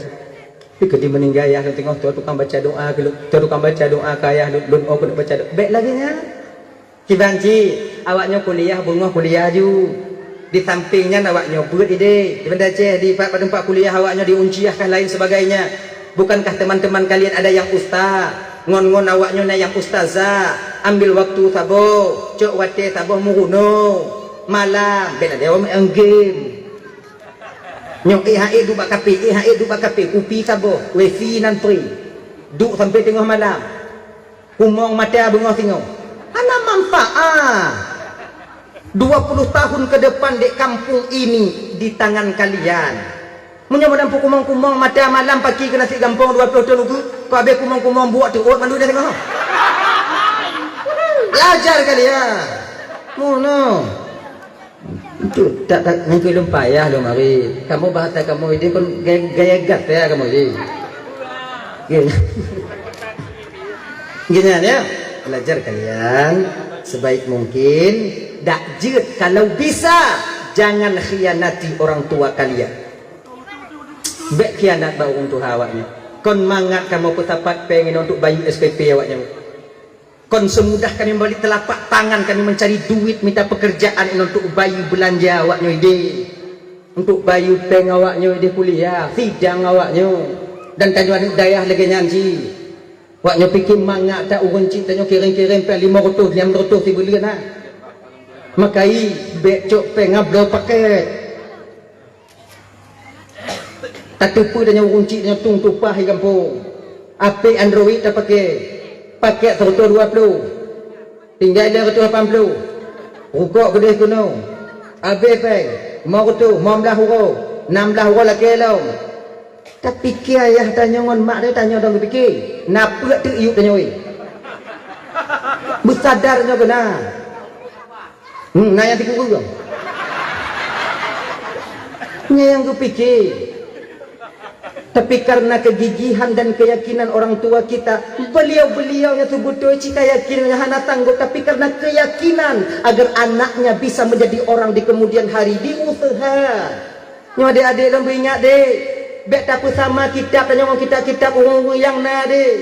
tapi kedi meninggal ya lu tengok tu tukang baca doa ke lu tukang baca doa ke ayah lu aku nak baca doa baik lagi nya kibanci awaknya kuliah bunga kuliah ju di sampingnya awaknya buat ide di benda je di tempat kuliah awaknya diunciahkan lain sebagainya bukankah teman-teman kalian ada yang ustaz ngon-ngon awaknya na yang ustazah ambil waktu sabo cok wate sabo muruno malam beda dewa main game nyok du bakape kupi sabo wifi nan free duk sampai tengah malam kumong mata bengok tengok ana manfaat 20 tahun ke depan di kampung ini di tangan kalian menyamudam kumong-kumong mata malam pagi ke nasi gampong 20 tahun lugu kau habis kumong-kumong buat tu mandu dia tengok belajar kalian no itu tak mungkin belum payah lo mari kamu bahasa kamu ini kan gaya gat ya kamu ini gini ya belajar kalian sebaik mungkin dak jut kalau bisa jangan khianati orang tua kalian bek khianat bau orang tua awaknya kon mangat kamu petapat pengen untuk bayi SPP awaknya kon semudah kami balik telapak tangan kami mencari duit minta pekerjaan untuk bayi belanja awaknya ide untuk bayi peng awaknya ide kuliah sidang awaknya dan tanya dayah lagi nyanji awaknya fikir mangat tak urun cik tanya kirim-kirim pe 500 ribu bulan nah makai becok peng ablo paket tak tupu tanya urun cik tanya tung tupah di kampung api Android tak pakai 120 tinggal dia 180 rukuk kedai kuno habis peng mau tu 15 huruf 16 huruf lagi long tapi fikir ayah tanya ngon mak dia tanya dong fikir napa tu iuk tanya oi bersadarnya kena nah yang fikir gua yang ku fikir tapi karena kegigihan dan keyakinan orang tua kita beliau yang sebutu cika yakinnya hana tangguh tapi karena keyakinan agar anaknya bisa menjadi orang di kemudian hari diusaha nyo adik-adik lembu ingat dek bek tak sama kitab dan nyong kitab orang yang na dek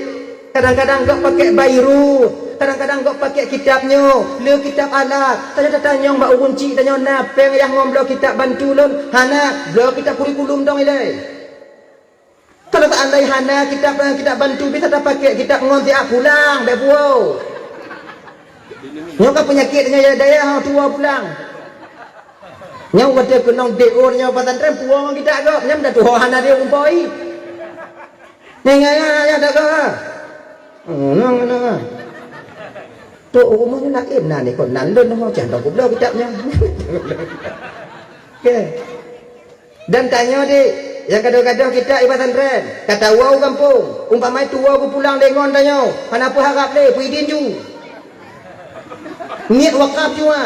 kadang-kadang gak pakai bairu kadang-kadang gak pakai kitabnya le kitab alat tanya nyong mbak urun cik tanya na peng yang ngomblo kitab bantu lon hana blo kitab kurikulum dong ilai kalau tak andai hana kita bantu bisa tak pakai kita ngonti pulang dah buau. Nyok kan penyakitnya ya daya tua pulang. Nyok kata kenong deor nyok pesantren puang kita agak nyam dah tua hana dia umpoi. Nengaya dah kah? Nong. Tu umumnya nak nah ni kon nandon ho jangan kau belah kitabnya. Okey. Dan tanya dia yang kadang-kadang kita ibadah tren kata wow kampung umpamai tua aku pulang dengon tanya kenapa harap le puidin ju niat wakaf cuma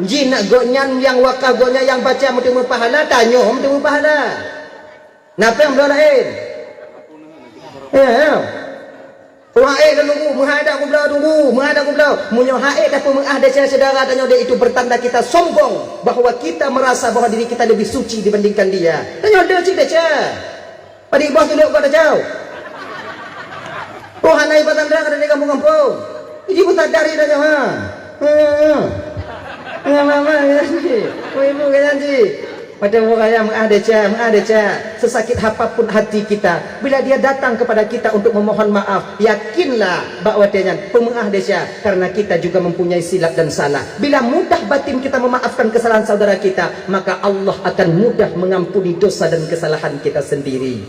jin nak gonyan yang wakaf gonya yang baca mesti pahala tanya mesti pahala napa yang belum lain Orang dah tunggu, menghadap ku belau tunggu, menghadap ku belau. Munyo hae dah pun mengah dah saudara tanya dia itu bertanda kita sombong bahawa kita merasa bahawa diri kita lebih suci dibandingkan dia. Tanya dia cik dah. Padi bos tu dia pada jauh. Oh hanai patandra kada di kampung-kampung. Ini pun tak dari dah ha. Mama ya sih. Oh ibu kan sih. Macam orang yang mengadeca, sesakit apapun hati kita, bila dia datang kepada kita untuk memohon maaf, yakinlah bahawa dia pengadeca, karena kita juga mempunyai silap dan salah. Bila mudah batin kita memaafkan kesalahan saudara kita, maka Allah akan mudah mengampuni dosa dan kesalahan kita sendiri.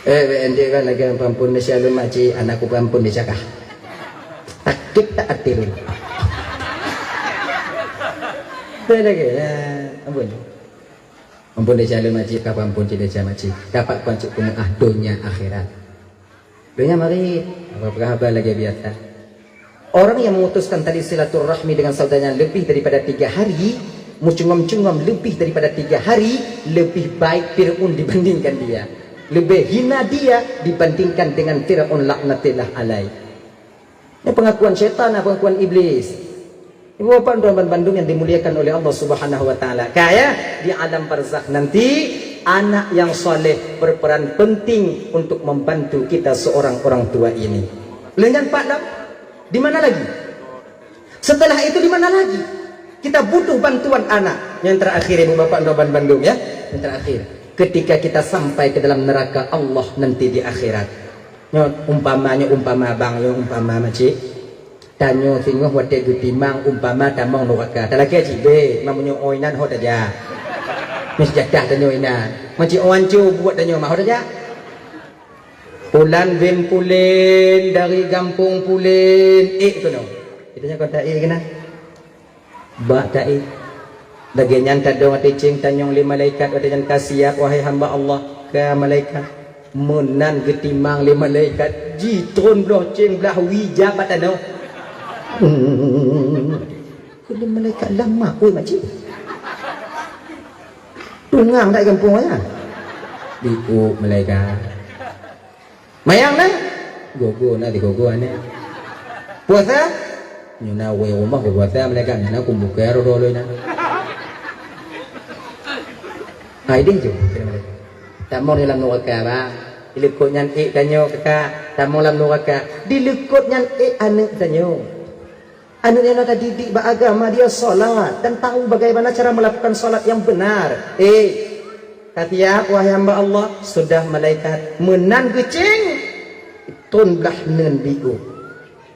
Ente kan lagi pampun dia selalu makcik, anakku pampun dia cakap. Takut tak atil. Betul lagi ampun. Ampun dia jalan makcik, kapa ampun dia jalan makcik. Dapat kuancuk penguah dunia akhirat. Dunia mari, apa kabar lagi biasa. Orang yang memutuskan tali silaturahmi dengan saudaranya lebih daripada 3 hari, mucungam-cungam lebih daripada 3 hari, lebih baik Fir'aun dibandingkan dia. Lebih hina dia dibandingkan dengan Fir'aun laknatillah alaih. Ini pengakuan syaitan, pengakuan iblis. Ibu bapak dan Bandung yang dimuliakan oleh Allah Subhanahu wa taala. Kaya di alam barzakh nanti anak yang soleh berperan penting untuk membantu kita seorang orang tua ini. Lengan Pak Dam, di mana lagi? Setelah itu di mana lagi? Kita butuh bantuan anak. Yang terakhir Ibu bapak dan Bandung ya. Yang terakhir, ketika kita sampai ke dalam neraka Allah nanti di akhirat. Umpama bang, umpama macik. Tanyo singoh wate gutimang umpama tamong neraka. Talaki cik be, mamunyo oinan hot aja. Mis jadah tanyo inan. Macik oancu buat tanyo mah hot aja. Pulan bin pulen dari kampung pulen. Kono. Itanya kota kena. Ba tai. Dagenyan tadong aticing tanyong 5 malaikat wadajan kasiak wahai hamba Allah ke malaikat. Menan getimang 5 malaikat jitron belah cing belah wija patano. Kena malaikat lama oi makcik. Tungang tak kampung ya. Diuk malaikat. Mayang nah. Gogo na di gogo ane. Puasa? Nyuna we rumah puasa malaikat nyuna kumbuka rolo na. Ai ding jo. Tamong dalam neraka ba. Dilekut nyan tanyo kakak. Tamong dalam neraka. Dilekut nyan anak tanyo. Anaknya nak didik beragama, dia solat dan tahu bagaimana cara melakukan solat yang benar. Kata wahai hamba Allah, sudah malaikat menan gecing tunlah nen biku.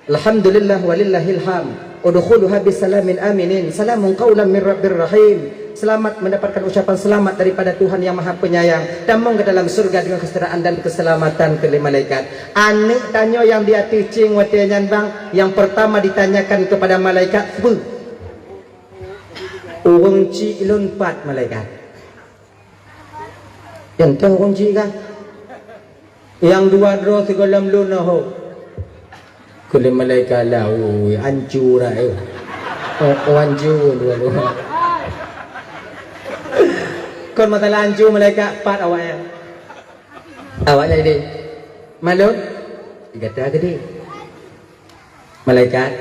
Alhamdulillah walillahil hamd. Udkhuluha bisalamin aminin. Salamun qaulan min rabbir rahim. Selamat mendapatkan ucapan selamat daripada Tuhan yang Maha Penyayang. Damang ke dalam surga dengan kesejahteraan dan keselamatan ke malaikat. Anik tanya yang dia teaching watianyan bang. Yang pertama ditanyakan kepada malaikat, "Bu, urung ci ilun pat malaikat." Yang tahu urung ci kah? Yang dua dro segolam luna ho. Kule malaikat lau hancur ai. Oh hancur dua. Kon mata lanju malaikat pat awaknya. Awaknya jadi malu gada gede. Malaikat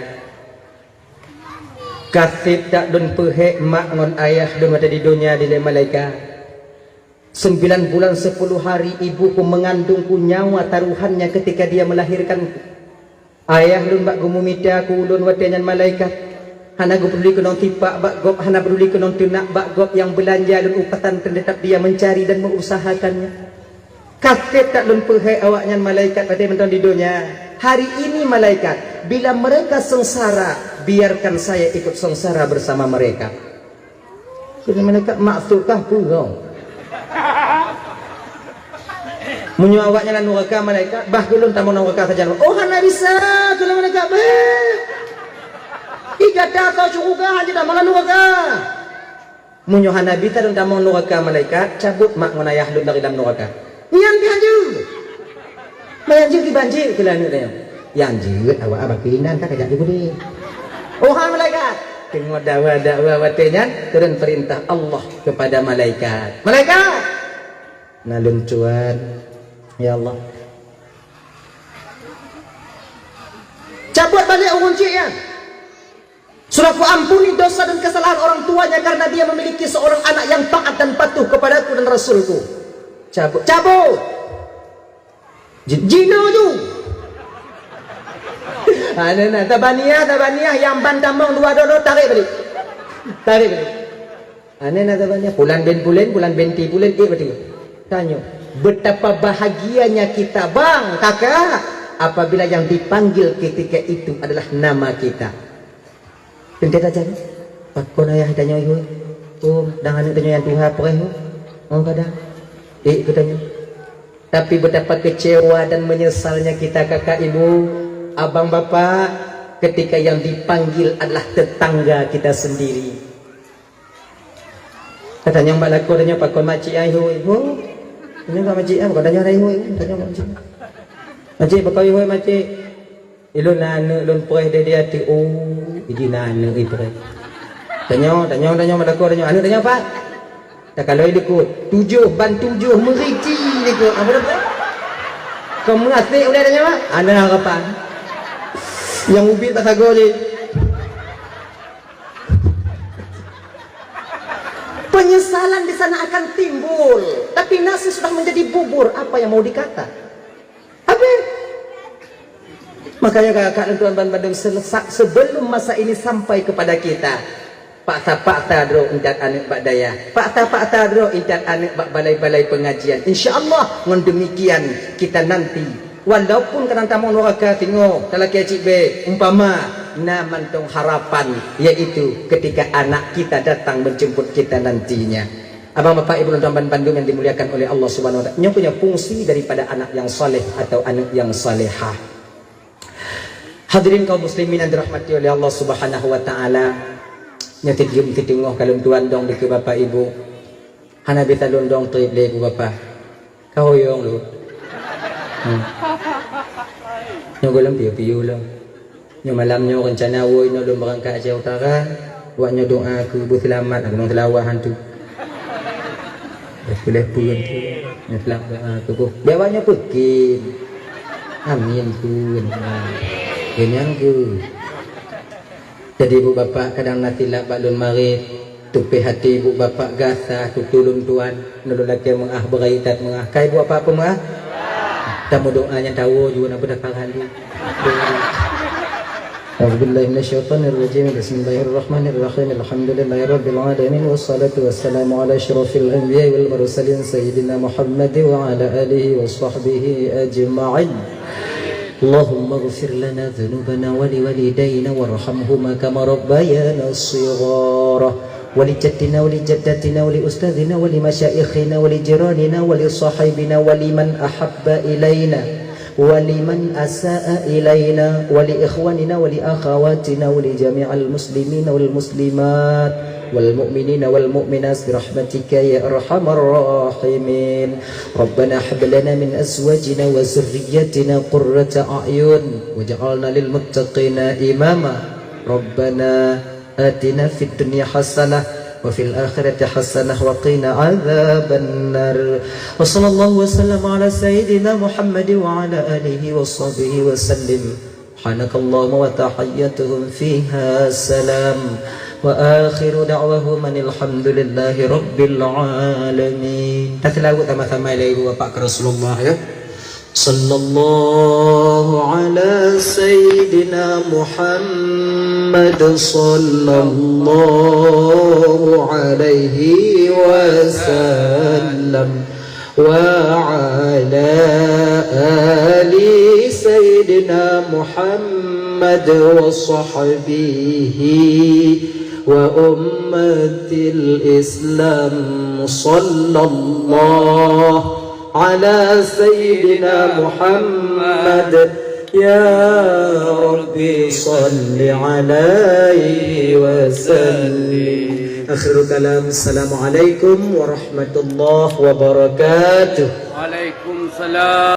kasih tak dun pehek mak ngon ayah dun ada di dunia di malaikat. 9 bulan 10 hari ibuku mengandungku nyawa taruhannya ketika dia melahirkanku. Ayah lun bak gumumita ku ulun watenyan malaikat. Hana go peduli kenong tipak bak gop, hana peduli kenong tunak bak gop yang belanja dan upatan terdetak dia mencari dan mengusahakannya. Kasih tak lun pehek awaknya malaikat pada mentang di dunia. Hari ini malaikat, bila mereka sengsara, biarkan saya ikut sengsara bersama mereka. Jadi malaikat maksudkah purong? Munyo awaknya lan neraka malaikat, bah gulun tamu neraka saja. Oh hana bisa, kalau malaikat Ikata kau syurga haji dah malah neraka. Munyo hana bisa dan tamu neraka malaikat, cabut mak ngonayah lun dari dalam neraka. Nyan bihanju. Mayanju ki banjir kelana dia. Yanju awak abak pinan tak kajak dibudi. Oh hai malaikat, tengok dakwa watenya turun perintah Allah kepada malaikat. Malaikat, nalun tuan Ya Allah. Cabut balik urun cik ya. Sudah ku ampuni dosa dan kesalahan orang tuanya karena dia memiliki seorang anak yang taat dan patuh kepadaku dan Rasulku. Cabut, cabut. Jino tu. Nah, tabaniah yang bantamong dua dodo tarik balik. Tarik balik. Tabaniah bulan benti bulan betul. Tanya, betapa bahagianya kita bang, kakak, apabila yang dipanggil ketika itu adalah nama kita. Pindah aja ni. Pakon ayah tanya ibu. Oh, dengan tanya yang Tuhan perih. Oh kadang. Katanya. Tapi betapa kecewa dan menyesalnya kita kakak ibu, abang bapak, ketika yang dipanggil adalah tetangga kita sendiri. Katanya mbak laku tanya pakon makcik ayah ibu. Ini enggak makcik ah, katanya ayah ibu. Tanya makcik. Makcik bakal ibu makcik. Ilun nana ilun perih dia hati. Oh, ini nana perih. Tanya malaku tanya. Anu tanya pak. Tak kalau ikut 7 ban 7 merici ikut. Apa dah? Kau mengasih boleh tanya pak? Ana harapan. Yang ubi tak sago ni. Penyesalan di sana akan timbul. Tapi nasi sudah menjadi bubur. Apa yang mau dikata? Apa? Makanya kakak dan tuan Bandung sebelum masa ini sampai kepada kita, pakta dro intat anak bak daya, pakta dro intat anak bak balai-balai pengajian. InsyaAllah dengan demikian kita nanti, walaupun kadang tamu neraka tengok kalau kecik be umpama namantong harapan, yaitu ketika anak kita datang menjemput kita nantinya. Abang bapak ibu dan tuan Bandung yang dimuliakan oleh Allah Subhanahu Wa Taala, nya punya fungsi daripada anak yang saleh atau anak yang salehah. Hadirin kaum muslimin yang dirahmati oleh Allah Subhanahu Wa Taala, nyati dium titunggoh kalung tuan dong deke bapak ibu. Hana beta dong trip le ibu bapak. Kau yong lu. Nyo golem piu-piu lo. Nyo malam nyo rencana woi nyo dong berangkat Aceh Utara. Buat nyo doa aku berselamat aku nang telawah hantu. Boleh pun tu. Nyo selamat aku. Biawanya pergi. Amin pun. Kenyang ke. Jadi ibu bapa kadang natilah balun marit, tupi hati ibu bapa gasah, tutulun tuan, nulun laki mengah beraitat mengah. Kai ibu apa mengah? Tamu doanya tahu juga nak berdakar handi. A'udzubillahi minasyaitonir rajim. Bismillahirrahmanirrahim. Alhamdulillahirabbil alamin wassalatu wassalamu ala asyrafil anbiya'i wal mursalin sayyidina Muhammad wa ala alihi washabbihi ajma'in. اللهم اغفر لنا ذنوبنا ولوالدينا وارحمهما كما ربيانا صغارا ولجدنا ولجدتنا ولأستاذنا ولمشايخنا ولجيراننا ولصاحبنا ولمن أحب إلينا ولمن أساء إلينا ولإخواننا ولأخواتنا ولجميع المسلمين والمسلمات والمؤمنين والمؤمنات برحمتك يا أرحم الراحمين. ربنا هب لنا من أزواجنا وذريتنا قرة أعين واجعلنا للمتقين إماما. ربنا آتنا في الدنيا حسنة وفي الآخرة حسنة وقنا عذاب النار. وصلى الله وسلم على سيدنا محمد وعلى آله وصحبه وسلم. سبحانك اللهم وتحيتهم فيها سلام وآخر دعوهم أن الحمد لله رب العالمين. Kita sama-sama ibu bapak ke Rasulullah ya. Sallallahu ala Sayyidina Muhammad sallallahu alaihi wasallam wa ala ali Sayyidina Muhammad wa sahbihi وأمة الإسلام صلى الله على سيدنا محمد يا ربي صل عليه وسلم. آخر كلام السلام عليكم ورحمة الله وبركاته. وعليكم السلام.